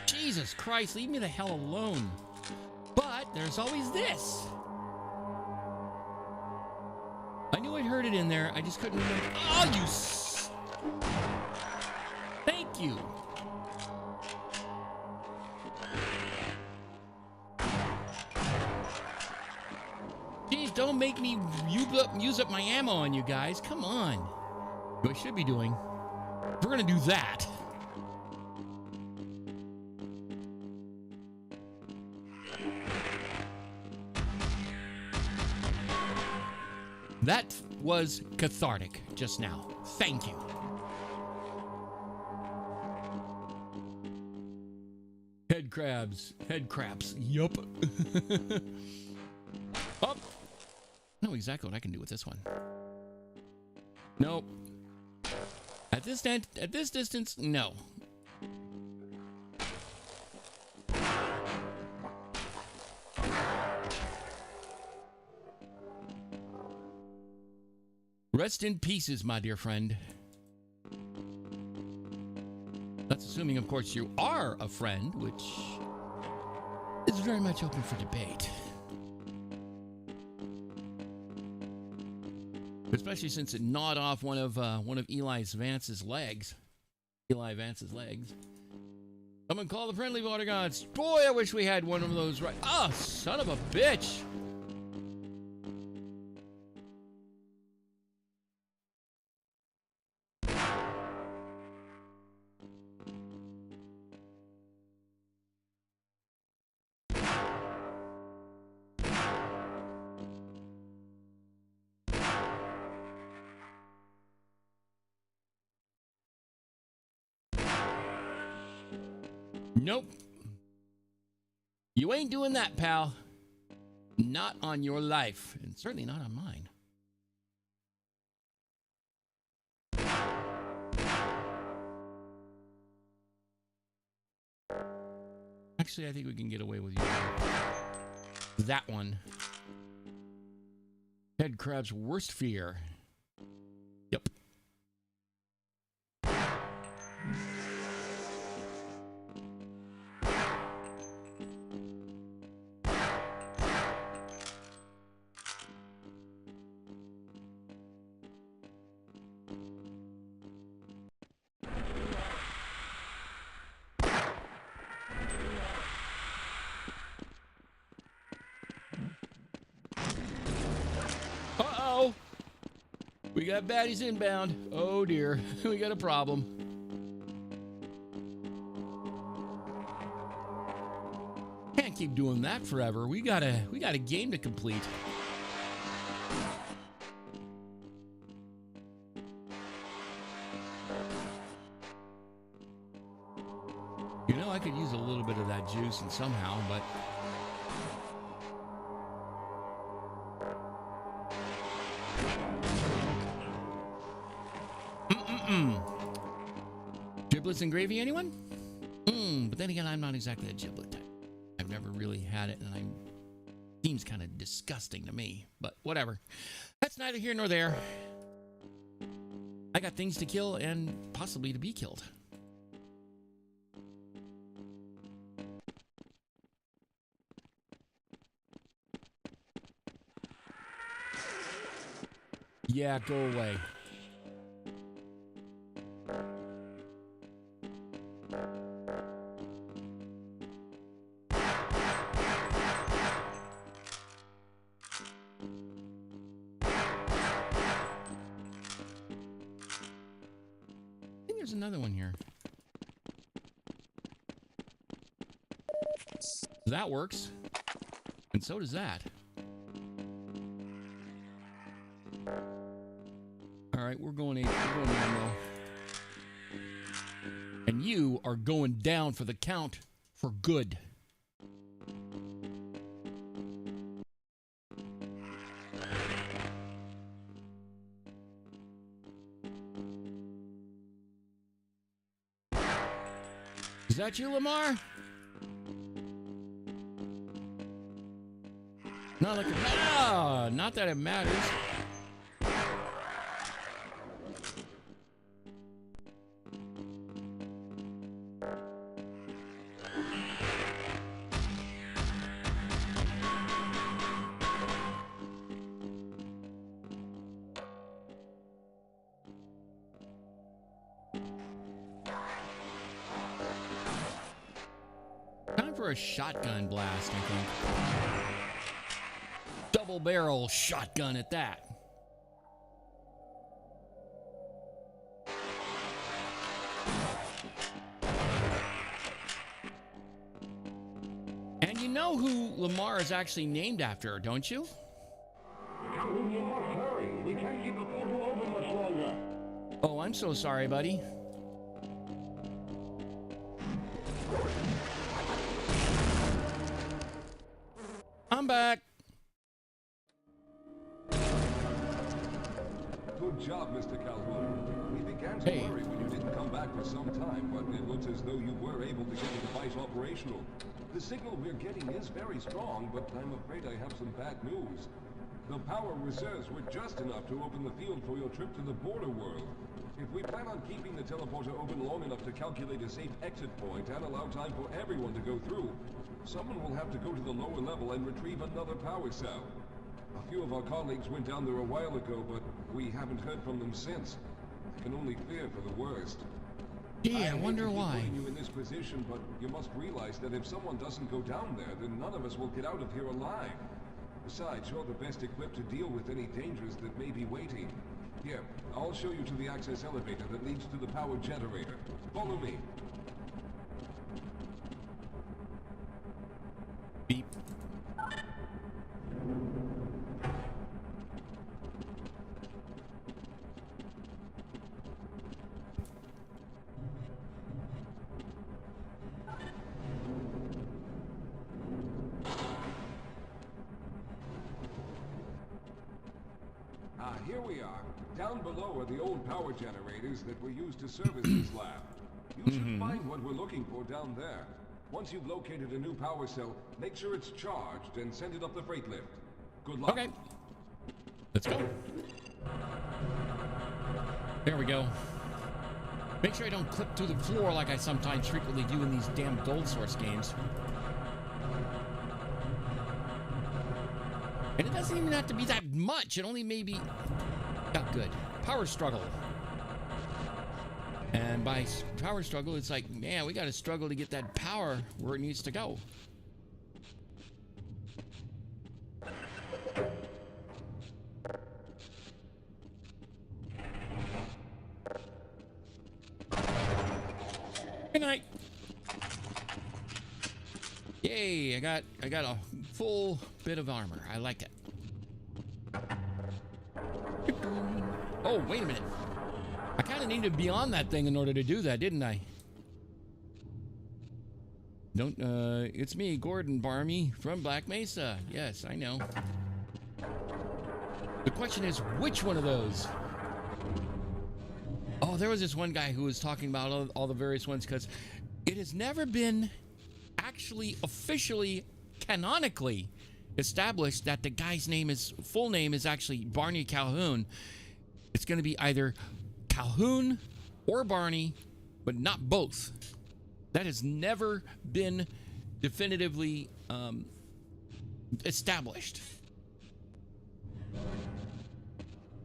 Jesus Christ, leave me the hell alone. But there's always this. I knew I'd heard it in there. I just couldn't remember. Oh, you Thank you. Jeez, don't make me use up my ammo on you guys. Come on. What I should be doing. We're gonna do that. That was cathartic just now. Thank you. Head crabs. Head craps. Yup. Oh. I know exactly what I can do with this one. Nope. At this distance, no. Rest in pieces, my dear friend. That's assuming, of course, you are a friend, which is very much open for debate. Especially since it gnawed off one of Eli Vance's legs. Eli Vance's legs. Someone call the friendly water gods. Boy, I wish we had one of those right. Oh, son of a bitch. Nope. You ain't doing that, pal. Not on your life, and certainly not on mine. Actually, I think we can get away with you. That one. Head crab's worst fear. Uh-oh. We got baddies inbound. Oh, dear. We got a problem. Can't keep doing that forever. We got a game to complete. You know, I could use a little bit of that juice and somehow, but giblets and gravy, anyone? But then again, I'm not exactly a giblet type. I've never really had it, and seems kind of disgusting to me, but whatever. That's neither here nor there. I got things to kill and possibly to be killed. Yeah, go away. I think there's another one here. That works. And so does that. All right, we're going down now. And you are going down for the count for good. Is that you, Lamar? Not like not that it matters. Time for a shotgun blast, I think. Double barrel shotgun at that. And you know who Lamar is actually named after, don't you? Oh, I'm so sorry, buddy. I'm back. Good job, Mr. Calhoun. We began to worry when you didn't come back for some time, but it looks as though you were able to get the device operational. The signal we're getting is very strong, but I'm afraid I have some bad news. The power reserves were just enough to open the field for your trip to the border world. If we plan on keeping the teleporter open long enough to calculate a safe exit point and allow time for everyone to go through, someone will have to go to the lower level and retrieve another power cell. A few of our colleagues went down there a while ago, but we haven't heard from them since. I can only fear for the worst. Yeah, I wonder why. Putting you in this position, but you must realize that if someone doesn't go down there, then none of us will get out of here alive. Besides, you're the best equipped to deal with any dangers that may be waiting. Here, I'll show you to the access elevator that leads to the power generator. Follow me. Beep. Here we are. Down below are the old power generators that were used to service this lab. You should find what we're looking for down there. Once you've located a new power cell, make sure it's charged and send it up the freight lift. Good luck. Okay. Let's go. There we go. Make sure I don't clip through the floor like I sometimes frequently do in these damn gold source games. And it doesn't even have to be that much. It only maybe got good. Power struggle. And by power struggle, it's like, man, we got to struggle to get that power where it needs to go. Good night. Yay, I got a full bit of armor. I like it. Oh, wait a minute. I kind of needed to be on that thing in order to do that, didn't I? It's me, Gordon Barmy from Black Mesa. Yes, I know. The question is, which one of those? Oh, there was this one guy who was talking about all the various ones, because it has never been actually officially canonically established that the guy's full name is actually Barney Calhoun. It's going to be either Calhoun or Barney, but not both. That has never been definitively established.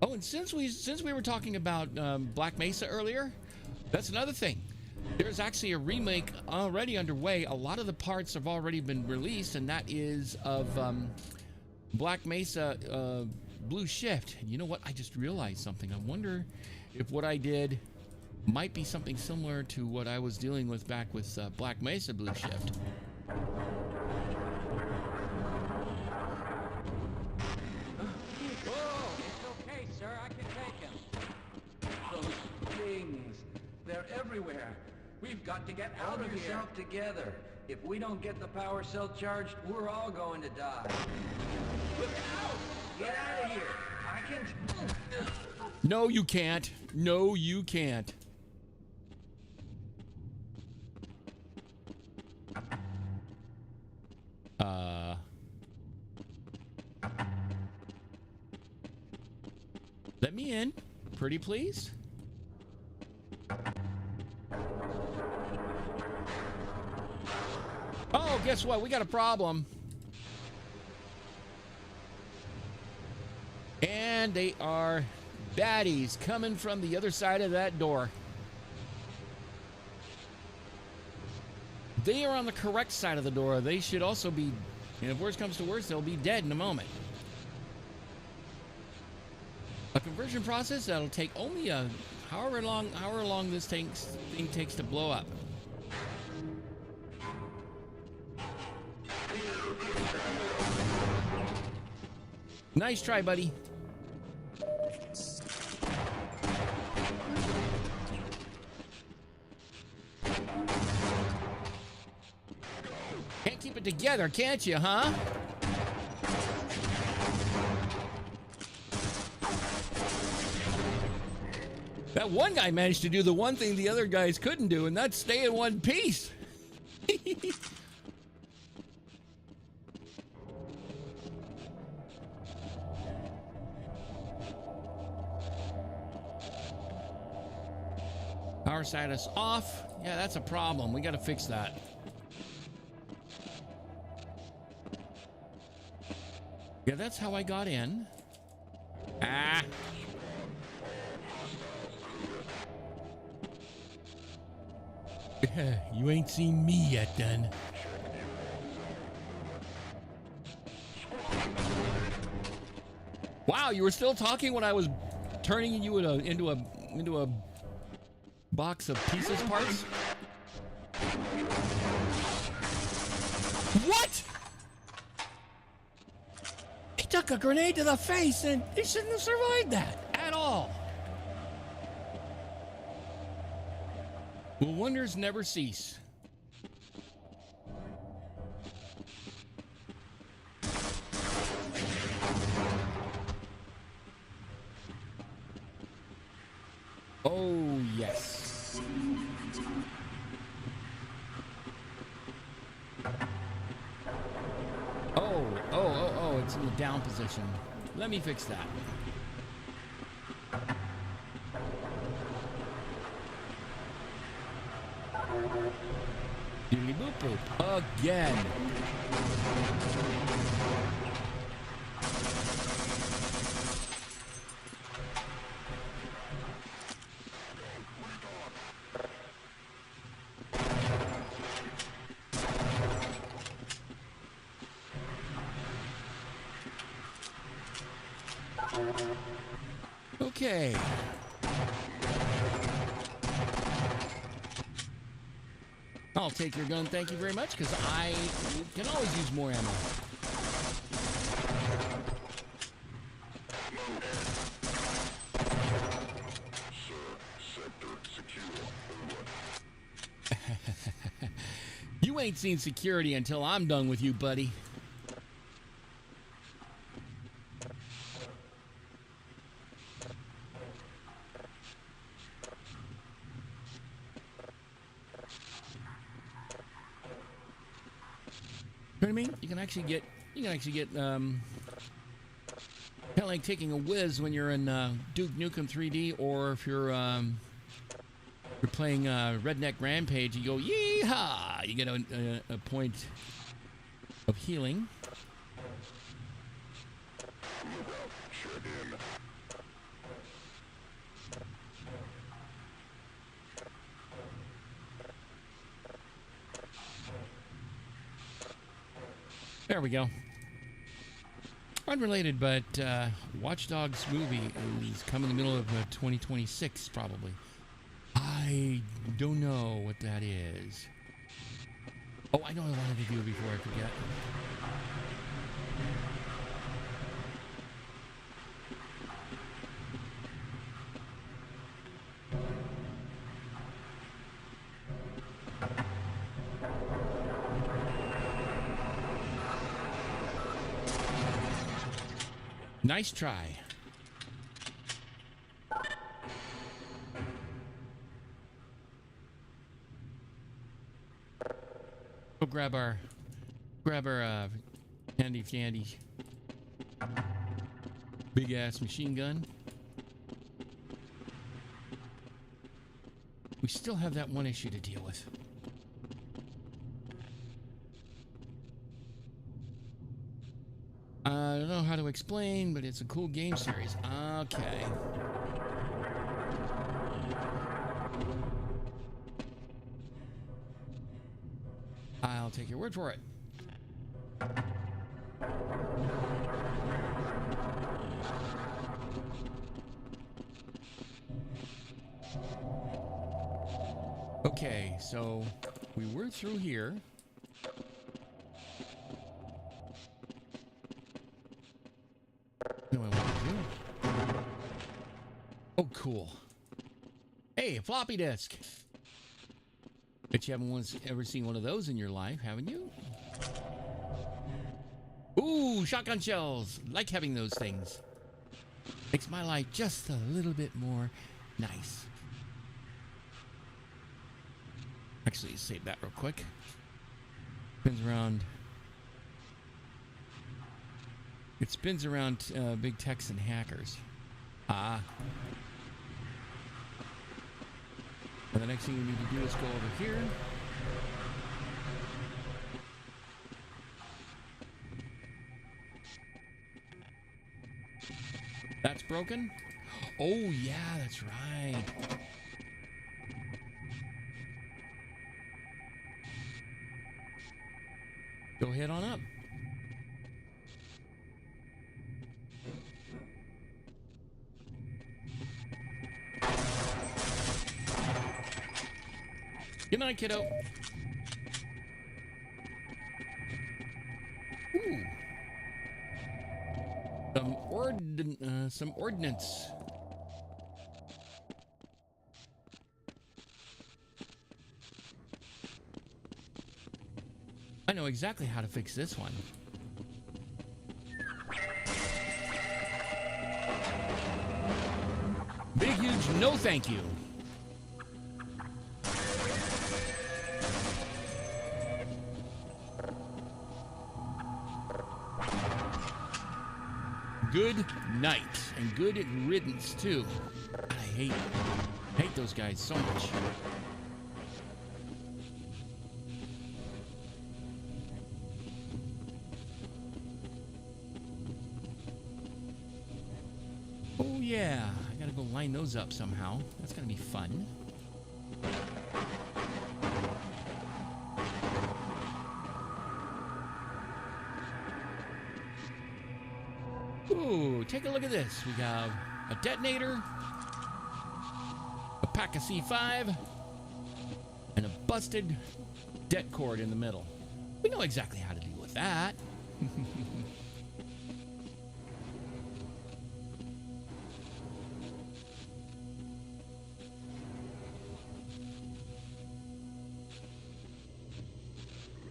Oh, and since we were talking about Black Mesa earlier, that's another thing. There's actually a remake already underway. A lot of the parts have already been released, and that is of Black Mesa Blue Shift. You know what? I just realized something. I wonder if what I did might be something similar to what I was dealing with back with Black Mesa Blue Shift. They're everywhere. We've got to get out of here. Hold yourself together. If we don't get the power cell charged, we're all going to die. Look out! Get out of here. I can... No, you can't. No, you can't. Let me in. Pretty please. Oh, guess what? We got a problem. And they are baddies coming from the other side of that door. They are on the correct side of the door. They should also be, and if worse comes to worse, they'll be dead in a moment. A conversion process that'll take only however long this thing takes to blow up. Nice try, buddy. Can't keep it together, can't you, huh? That one guy managed to do the one thing the other guys couldn't do, and that's stay in one piece. Power status off. Yeah, that's a problem. We got to fix that. Yeah, that's how I got in. Ah. You ain't seen me yet, then. Wow, you were still talking when I was turning you into a box of pieces parts? What? He took a grenade to the face, and he shouldn't have survived that at all. Will wonders never cease? Oh, yes. Oh, it's in the down position. Let me fix that. Doodly boop boop. Again. Okay. I'll take your gun, thank you very much, because I can always use more ammo. You ain't seen security until I'm done with you, buddy. You know what I mean? You can actually get kind of like taking a whiz when you're in Duke Nukem 3D, or if you're playing Redneck Rampage, you go yeehaw! You get a point of healing. There we go. Unrelated, but Watch Dogs movie is coming in the middle of 2026, probably. I don't know what that is. Oh, I know I wanted to do it before I forget. Nice try. Go grab our handy dandy big ass machine gun. We still have that one issue to deal with. I don't know how to explain, but it's a cool game series. Okay. I'll take your word for it. Okay, so we were through here. Oh, cool. Hey, a floppy disk. Bet you haven't ever seen one of those in your life, haven't you? Ooh, shotgun shells. Like having those things. Makes my life just a little bit more nice. Actually, save that real quick. Spins around. It spins around big techs and hackers. Ah. And the next thing we need to do is go over here. That's broken? Oh, yeah, that's right. Go head on up. Good night, kiddo. Ooh. Some ordnance. I know exactly how to fix this one. Big, huge no thank you. Good night, and good riddance too. I hate those guys so much. Oh yeah, I gotta go line those up somehow. That's gonna be fun. Ooh, take a look at this. We have a detonator, a pack of C5, and a busted det cord in the middle. We know exactly how to deal with that.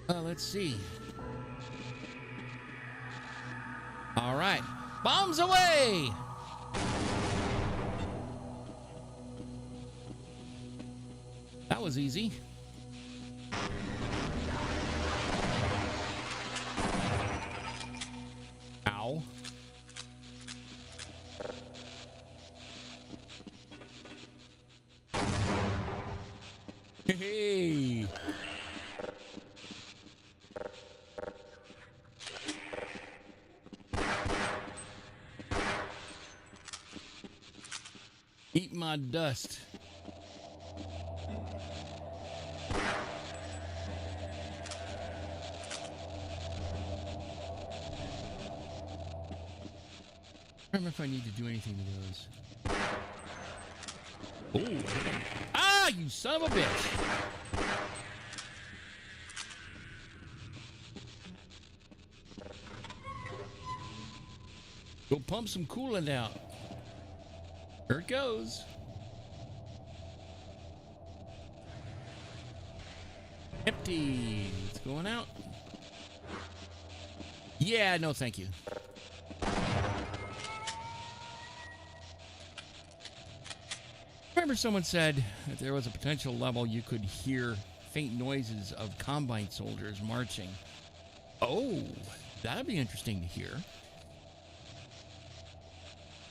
Let's see. All right. Bombs away! That was easy. Ow. Hey! Eat my dust. I don't remember if I need to do anything to those. Oh! Ah, you son of a bitch! Go pump some coolant out. Here it goes. Empty. It's going out. Yeah, no thank you. Remember someone said that there was a potential level you could hear faint noises of combine soldiers marching. Oh, that'd be interesting to hear.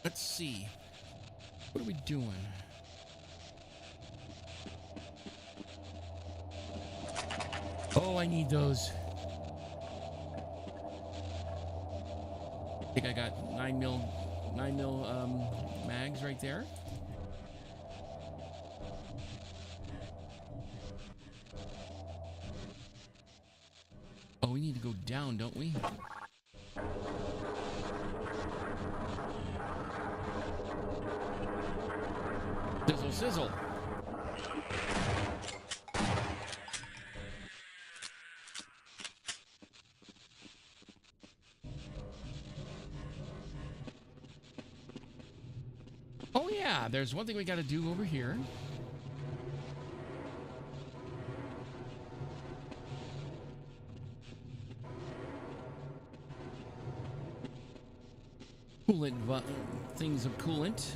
Let's see. What are we doing? Oh, I need those. I think I got 9mm mags right there. Oh, we need to go down, don't we? Sizzle, sizzle. Oh yeah, there's one thing we got to do over here. Coolant, things of coolant.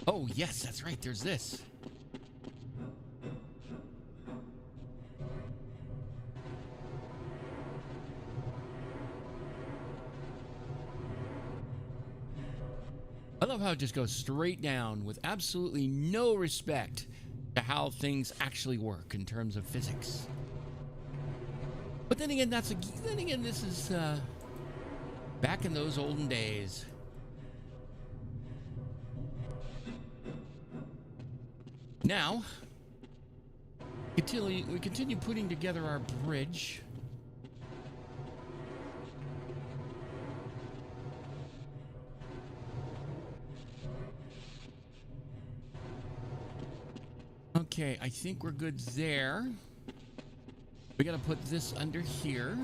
Oh, yes, that's right. There's this. I love how it just goes straight down with absolutely no respect to how things actually work in terms of physics. But then again, this is back in those olden days. Now, we continue putting together our bridge. Okay, I think we're good there. We gotta put this under here.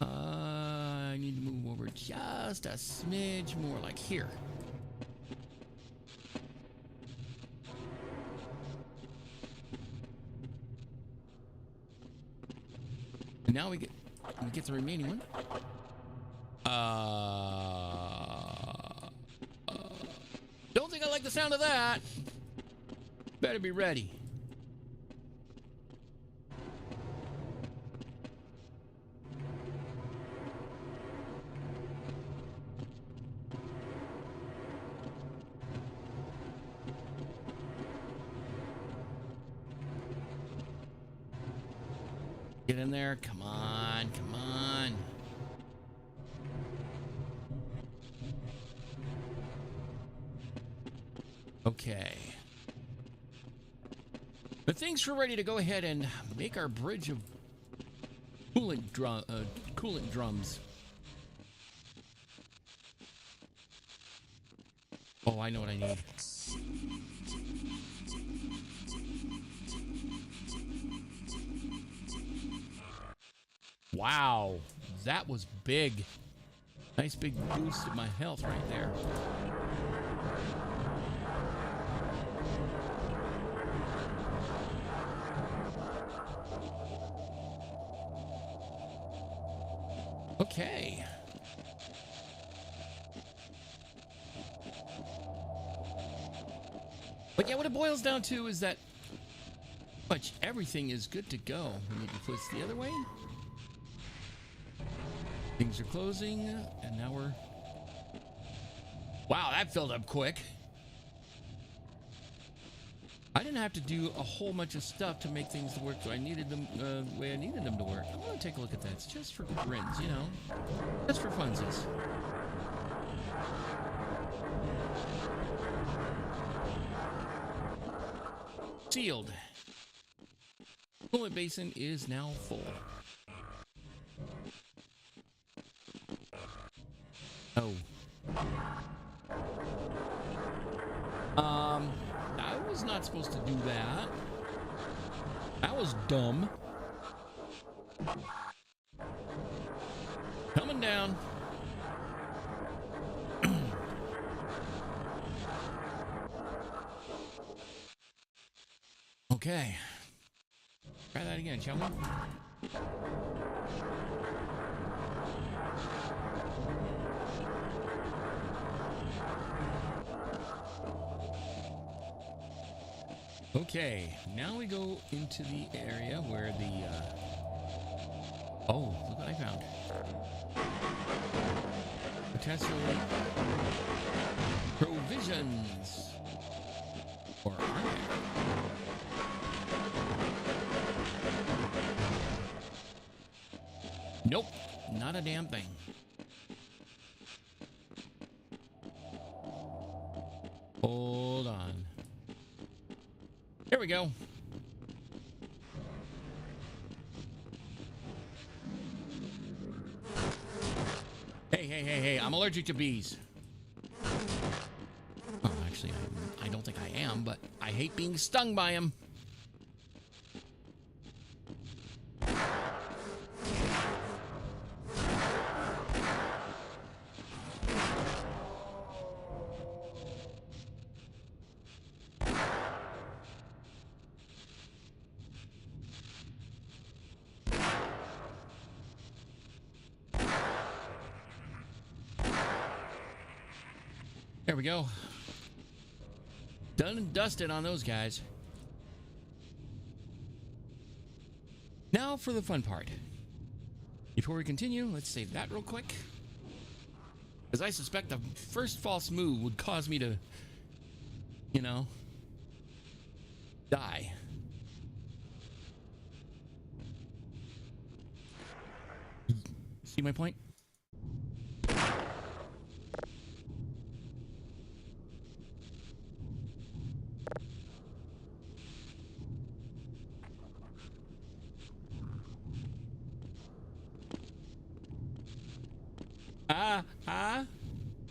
I need to move over just a smidge more, like here. And now we get the remaining one. Don't think I like the sound of that. Better be ready. Get in there. Come on. Come on. Okay. But thanks for ready to go ahead and make our bridge of coolant drums. Oh, I know what I need. Wow, that was big. Nice big boost to my health right there. Okay. But yeah, what it boils down to is that much everything is good to go. We need to flip the other way. Things are closing, and now we're... Wow, that filled up quick. I didn't have to do a whole bunch of stuff to make things work so I needed them the way I needed them to work. I want to take a look at that. It's just for grins, you know? Just for funsies. Sealed. Coolant basin is now full. Oh. I was not supposed to do that. That was dumb. Coming down. Okay. Try that again, shall we? Okay, now we go into the area where the, oh, look what I found. Potentially provisions. Or are there? Nope, not a damn thing. Hold on. Here we go. Hey, I'm allergic to bees. Oh, actually, I don't think I am, but I hate being stung by them. There we go. Done and dusted on those guys. Now for the fun part. Before we continue, let's save that real quick. Because I suspect the first false move would cause me to, you know, die. See my point?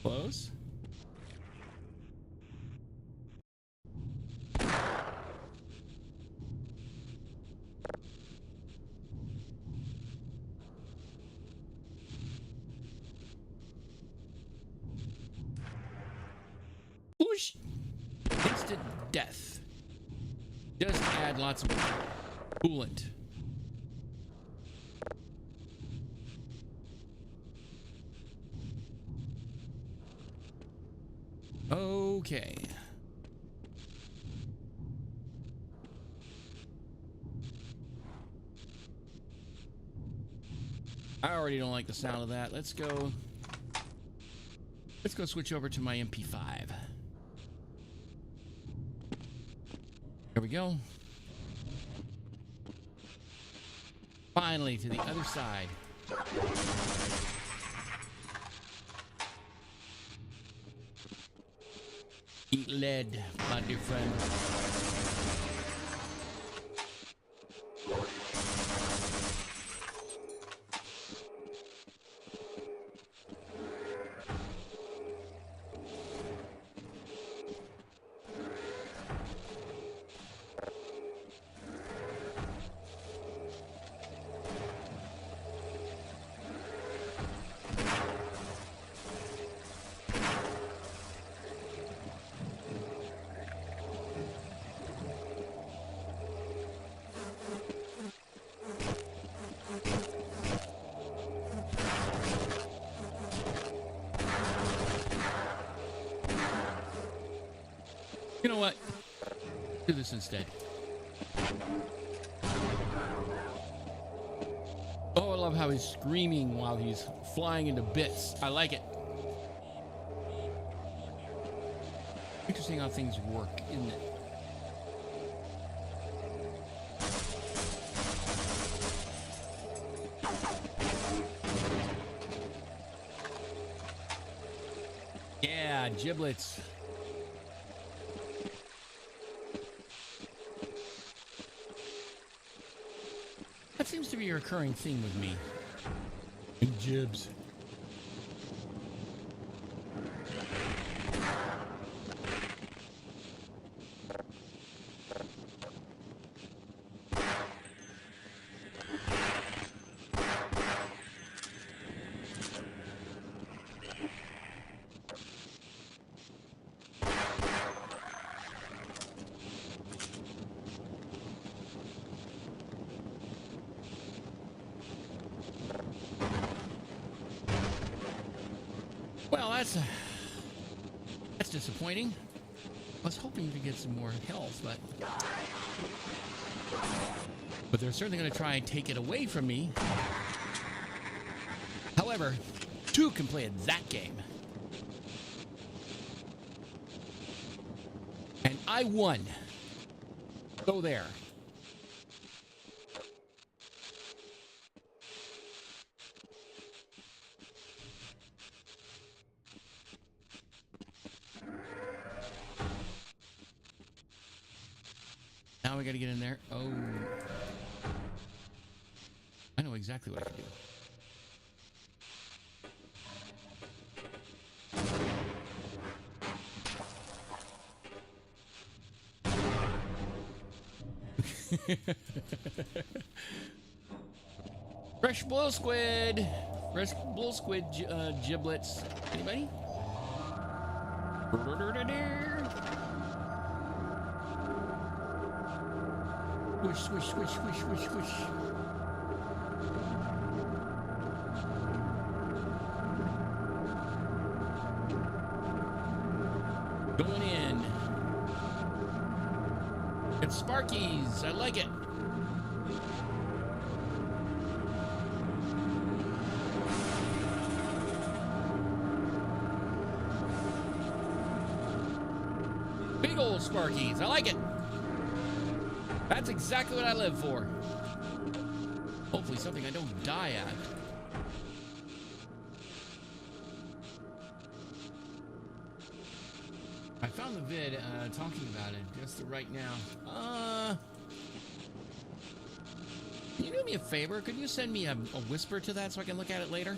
Close. Whoosh! Instant death. Just add lots of coolant. Okay. I already don't like the sound of that. Let's go switch over to my MP5. There we go. Finally to the other side. Eat lead, my dear friend. You know what? Do this instead. Oh, I love how he's screaming while he's flying into bits. I like it. Interesting how things work, isn't it? Yeah, giblets. That seems to be a recurring theme with me. And jibs. Well, that's disappointing. I was hoping to get some more health, but they're certainly going to try and take it away from me. However, two can play that game. And I won. Go there. Now we got to get in there. Oh. I know exactly what I can do. Fresh blow squid. Fresh blow squid giblets. Anybody? Swish, swish, swish, swish, swish, swish. Going in. It's Sparkies. I like it. Big old Sparkies. I like it. That's exactly what I live for. Hopefully something I don't die at. I found the vid talking about it just right now. Can you do me a favor? Could you send me a whisper to that so I can look at it later?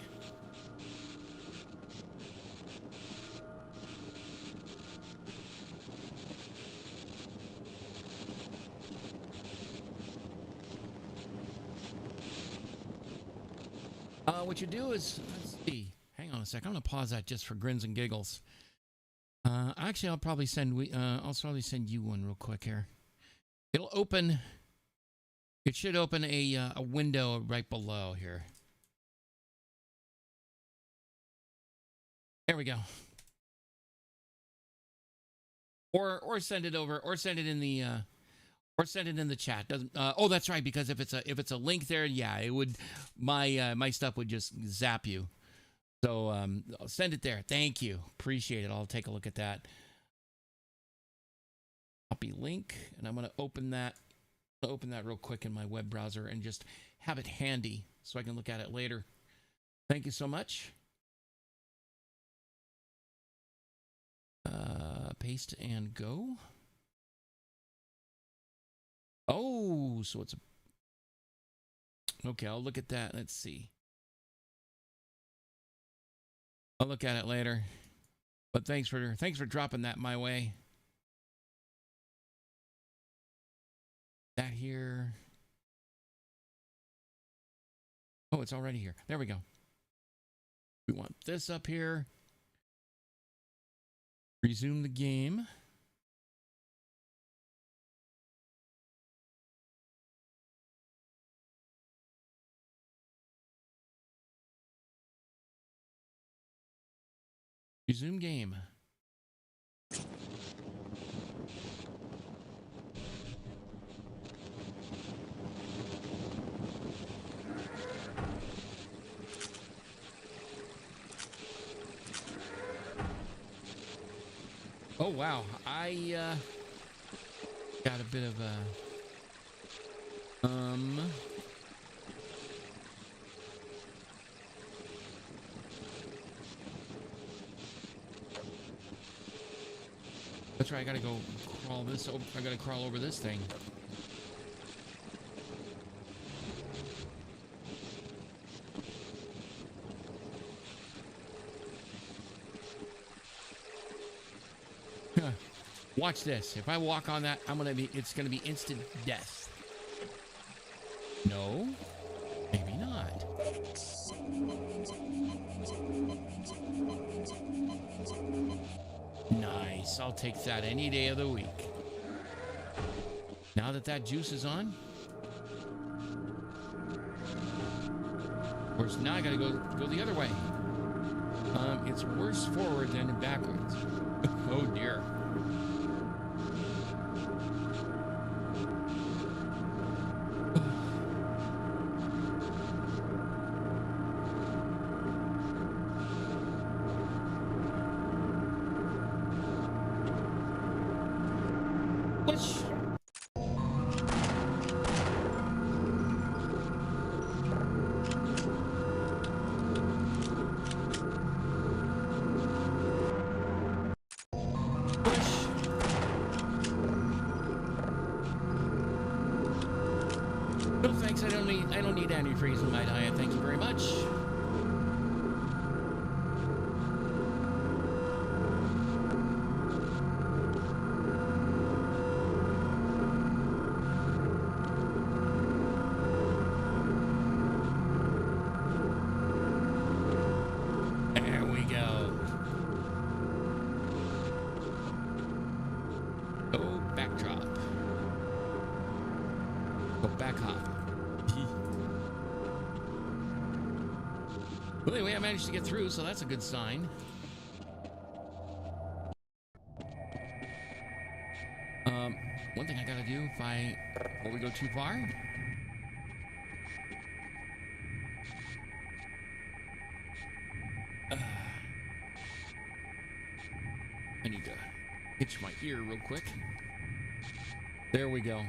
What you do is, let's see, hang on a sec. I'm gonna pause that just for grins and giggles. Actually, I'll probably send you one real quick here. It'll open. It should open a window right below here. There we go. Or send it over, or send it in the. Or send it in the chat. Doesn't? Oh, that's right. Because if it's a link there, yeah, it would. My stuff would just zap you. So I'll send it there. Thank you. Appreciate it. I'll take a look at that. Copy link, and I'm gonna open that. I'll open that real quick in my web browser and just have it handy so I can look at it later. Thank you so much. Paste and go. Oh, so it's a... Okay, I'll look at that. Let's see. I'll look at it later. But thanks for dropping that my way. That here. Oh, it's already here. There we go. We want this up here. Resume the game. Resume game. Oh wow, I got a bit of a that's right, I gotta go crawl this over. I gotta crawl over this thing. Watch this. If I walk on that, it's gonna be instant death. No, maybe not. Nice. I'll take that any day of the week. Now that juice is on, of course, now I gotta go the other way. It's worse forward than backwards. Oh dear. No thanks, I don't need antifreeze in my diet, thank you very much. There we go. Go backdrop. Go back hop. Well, anyway, I managed to get through, so that's a good sign. One thing I gotta do before we go too far. I need to itch my ear real quick. There we go.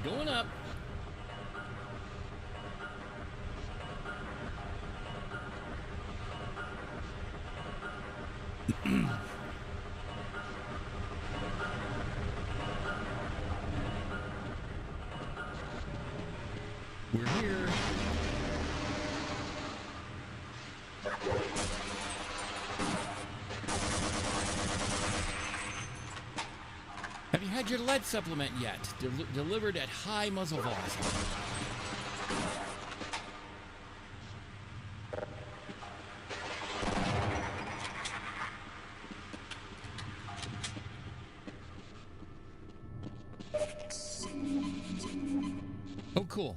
Going up. We're here. Have you had your lead supplement yet? Delivered at high muzzle velocity. Oh, cool.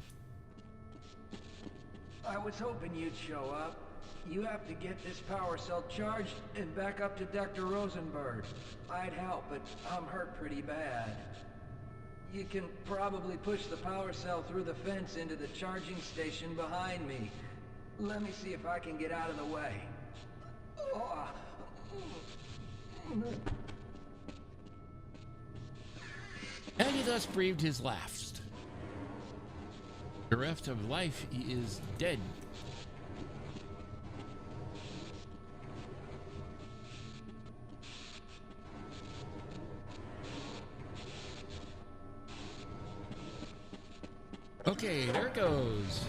I was hoping you'd show up. You have to get this power cell charged and back up to Dr. Rosenberg. I'd help, but I'm hurt pretty bad. You can probably push the power cell through the fence into the charging station behind me. Let me see if I can get out of the way. And he thus breathed his last. Bereft of life, he is dead. Okay, there it goes.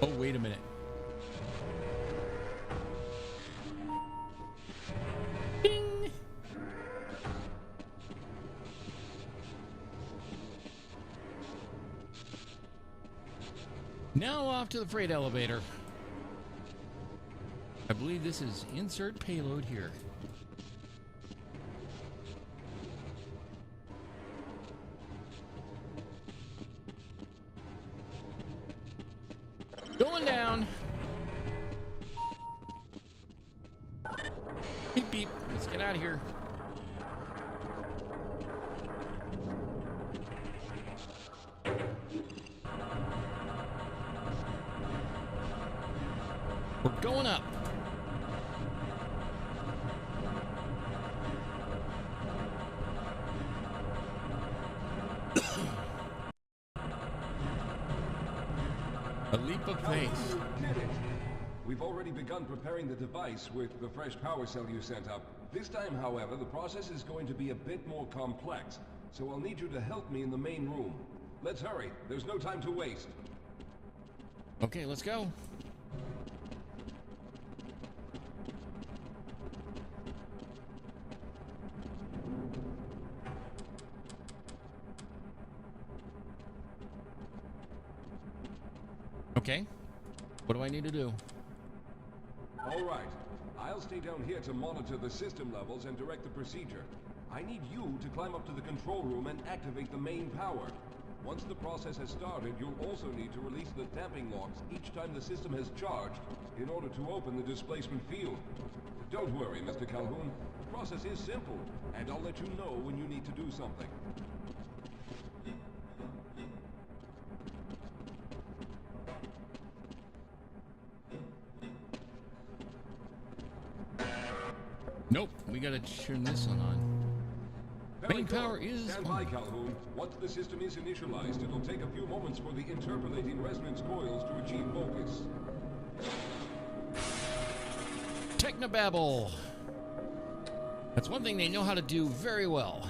Oh, wait a minute. Ding! Now off to the freight elevator. I believe this is insert payload here. Going down. Beep, beep. get out of here. We're going up. A leap of faith. Did it! We've already begun preparing the device with the fresh power cell you sent up. This time, however, the process is going to be a bit more complex, so I'll need you to help me in the main room. Let's hurry. There's no time to waste. Okay, let's go. Okay. What do I need to do? All right. I'll stay down here to monitor the system levels and direct the procedure. I need you to climb up to the control room and activate the main power. Once the process has started, you'll also need to release the damping locks each time the system has charged in order to open the displacement field. Don't worry, Mr. Calhoun. The process is simple, and I'll let you know when you need to do something. Nope, we gotta turn this one on. Very Main good. power is Stand by, on. Calhoun. Once the system is initialized, it'll take a few moments for the interpolating resonance coils to achieve focus. Technobabble. That's one thing they know how to do very well.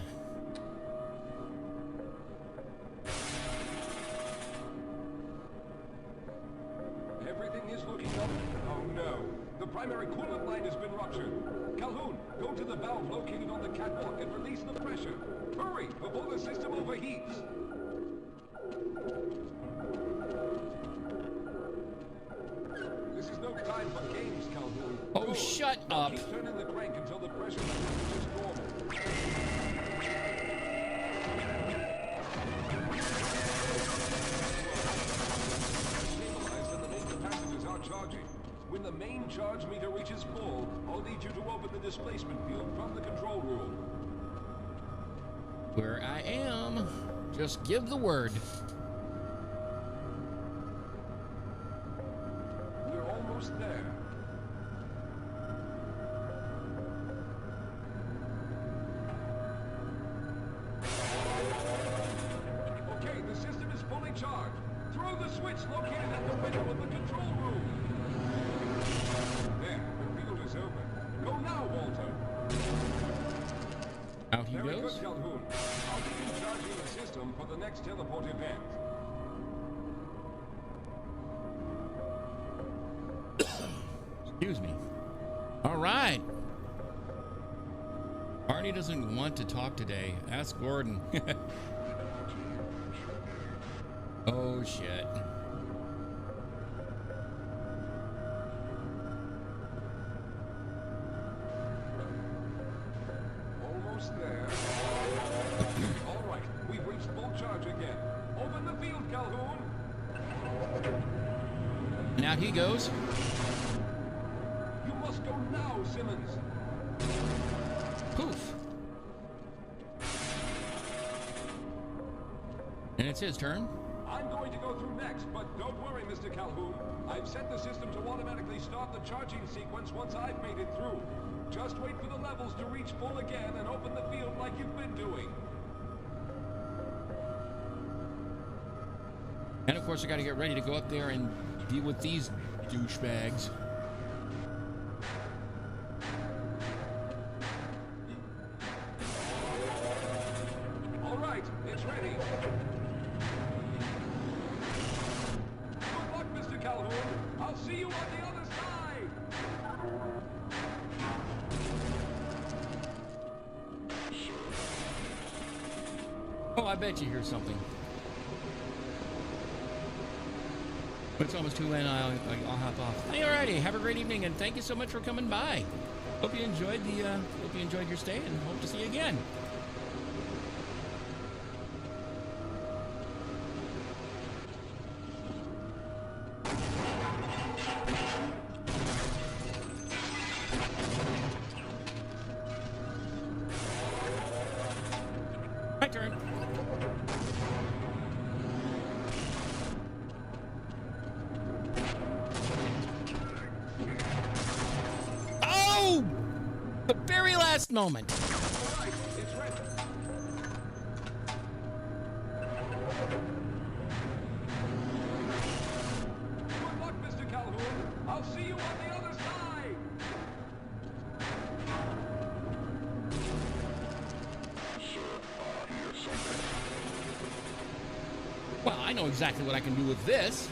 Everything is looking up. Oh no. The primary coolant line has been ruptured. Calhoun, go to the valve located on the catwalk and release the pressure. Hurry, before the system overheats. This is no time for games, Calhoun. Oh, Good. shut Now up. keep turning the crank until the pressure level reaches normal. Stabilized and the main capacitors are charging. When the main charge meter reaches full, I'll need you to open the displacement field from the control room. Where I am. Just give the word. We're almost there. Okay, the system is fully charged. Throw the switch located at the window of the control room. There, the field is open. Go now, Walter. Out he Very goes. good, Calhoun. I'll begin charging the system for the next teleport event. Excuse me. All right. Arnie doesn't want to talk today. Ask Gordon. Oh, shit. Almost there. All right, we've reached full charge again. Open the field, Calhoun. And out he goes. You must go now, Simmons. Poof. And it's his turn. I'm going to go through next, but don't worry, Mr. Calhoun. I've set the system to automatically start the charging sequence once I've made it through. Just wait for the levels to reach full again and open the field like you've been doing. And of course, I got to get ready to go up there and deal with these douchebags. All right, it's ready. Good luck, Mr. Calhoun. I'll see you on the other side. Oh, I bet you hear something. But it's almost 2 and I'll hop off. Hey, alrighty. Have a great evening, and thank you so much for coming by. Hope you enjoyed your stay, and hope to see you again. turn. Oh! The very last moment. All right, it's ready. Good luck, Mr. Calhoun. I'll see you on the other side. Well, I know exactly what I can do with this.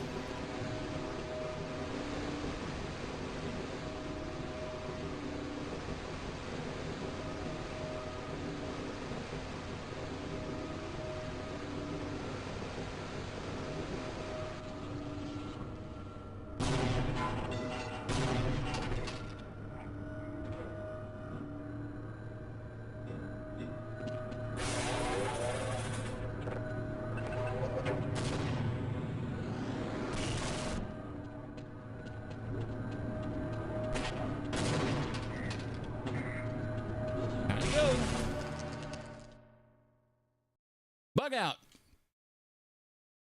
Bug out.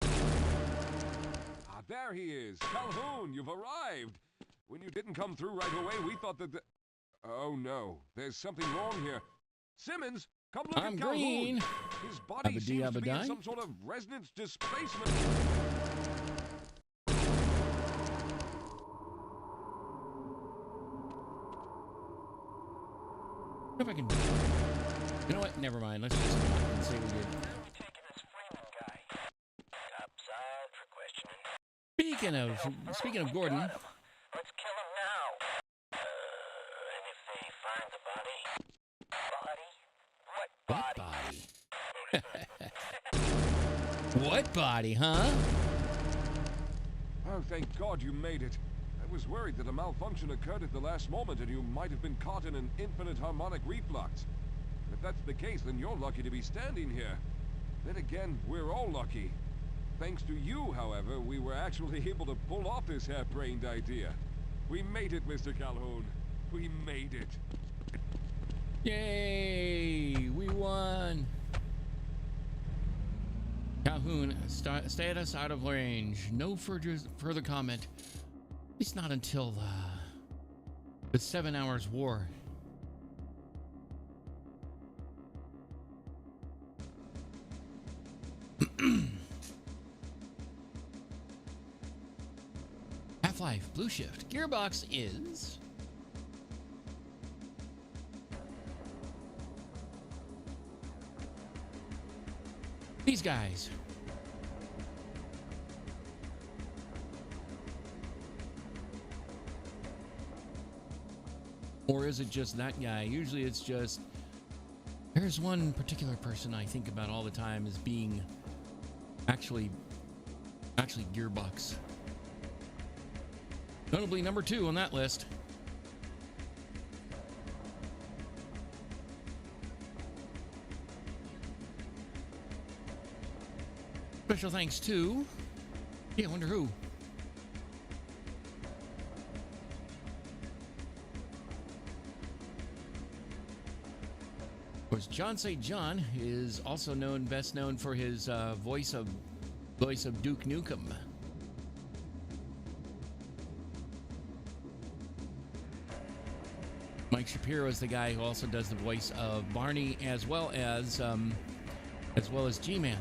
Ah, there he is. Calhoun, you've arrived. When you didn't come through right away, we thought that the... Oh, no. There's something wrong here. Simmons, come look I'm at Calhoun. green. His body seems to be in some sort of resonance displacement. If I can... You know what? Never mind. Let's just say we did. Speaking of Gordon. Let's kill him now. And if they find the body? What body? What body, huh? Oh, thank God you made it. I was worried that a malfunction occurred at the last moment and you might have been caught in an infinite harmonic reflux. If that's the case, then you're lucky to be standing here. Then again, we're all lucky. Thanks to you, however, we were actually able to pull off this harebrained idea. We made it, Mr. Calhoun. We made it. Yay! We won! Calhoun, status out of range. No further comment. At least not until the 7 hours war. Half-Life Blue Shift. Gearbox is... these guys. Or is it just that guy? Usually it's just... there's one particular person I think about all the time as being actually Gearbox. Notably number 2 on that list. Special thanks to... yeah, I wonder who. Of course, John St. John is also best known for his voice of Duke Nukem. Mike Shapiro is the guy who also does the voice of Barney as well as G-Man.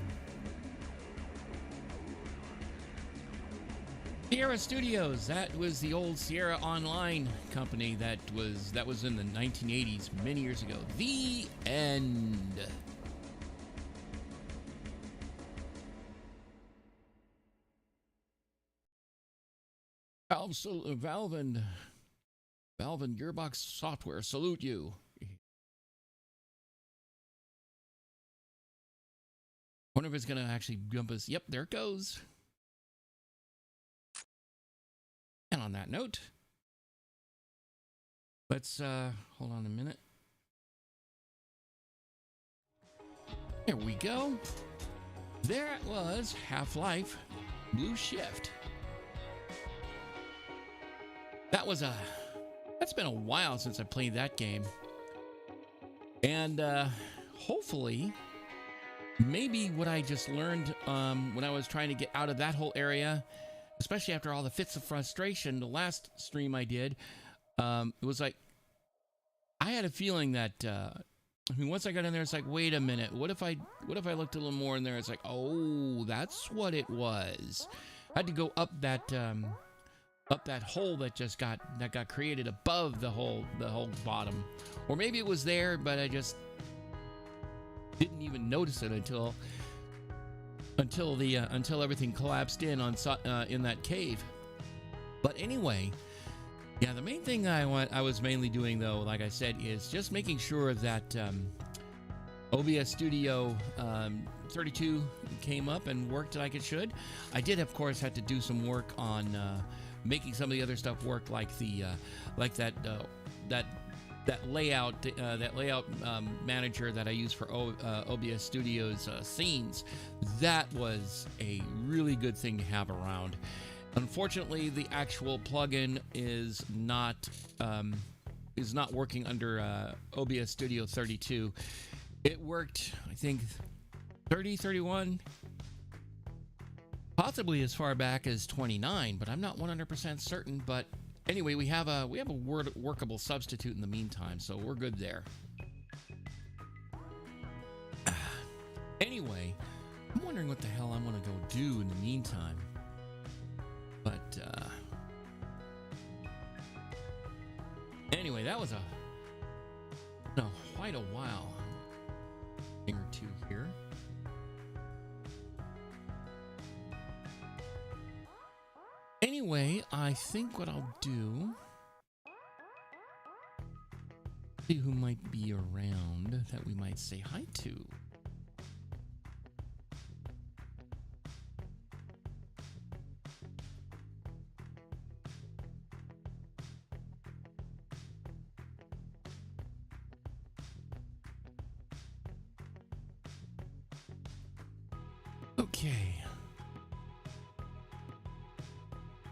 Sierra Studios, that was the old Sierra Online company that was in the 1980s, many years ago. The end. Valve and Gearbox Software salute you. Wonder if it's gonna actually jump us. Yep, there it goes. And on that note, let's hold on a minute. There we go. There it was, Half-Life Blue Shift. That's been a while since I played that game. And hopefully maybe what I just learned when I was trying to get out of that whole area, especially after all the fits of frustration, the last stream I did, it was like, I had a feeling that, once I got in there, it's like, wait a minute, what if I looked a little more in there? It's like, oh, that's what it was. I had to go up that hole that got created above the whole bottom, or maybe it was there, but I just didn't even notice it until everything collapsed in that cave. But anyway, yeah, the main thing I was mainly doing, though, like I said, is just making sure that OBS Studio 32 came up and worked like it should. I did, of course, have to do some work on making some of the other stuff work, like that layout manager that I use for OBS Studio's scenes. That was a really good thing to have around. Unfortunately, the actual plugin is not working under OBS Studio 32. It worked, I think, 30, 31, possibly as far back as 29, but I'm not 100% certain. But anyway, we have a workable substitute in the meantime, so we're good there. Anyway, I'm wondering what the hell I'm gonna go do in the meantime. But anyway, that was quite a while. Thing or two here. Anyway, I think what I'll do, see who might be around that we might say hi to. Okay.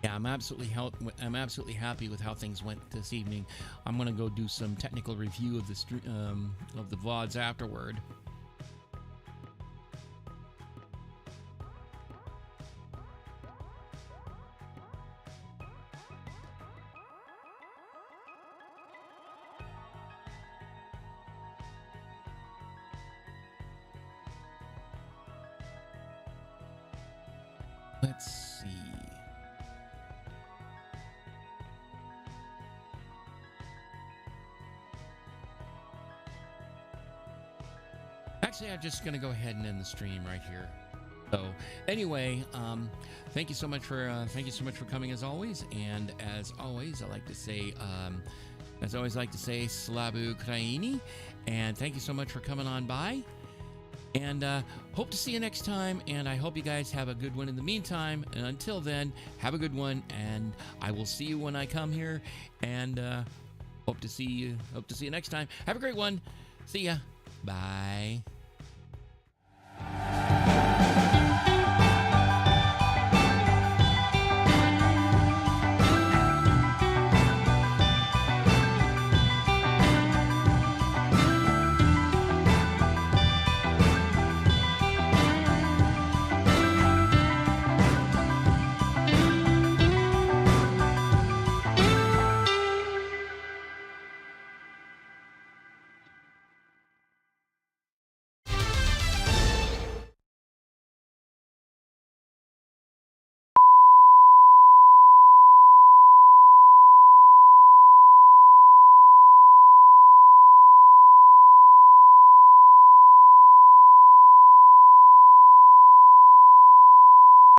Yeah, I'm absolutely happy with how things went this evening. I'm gonna go do some technical review of the VODs afterward. Let's see. Actually, I'm just gonna go ahead and end the stream right here. So anyway, thank you so much for coming as always. And as always, I like to say, Slavu Ukraini, and thank you so much for coming on by. And hope to see you next time, and I hope you guys have a good one in the meantime. And until then, have a good one, and I will see you when I come here. And hope to see you next time. Have a great one. See ya. Bye.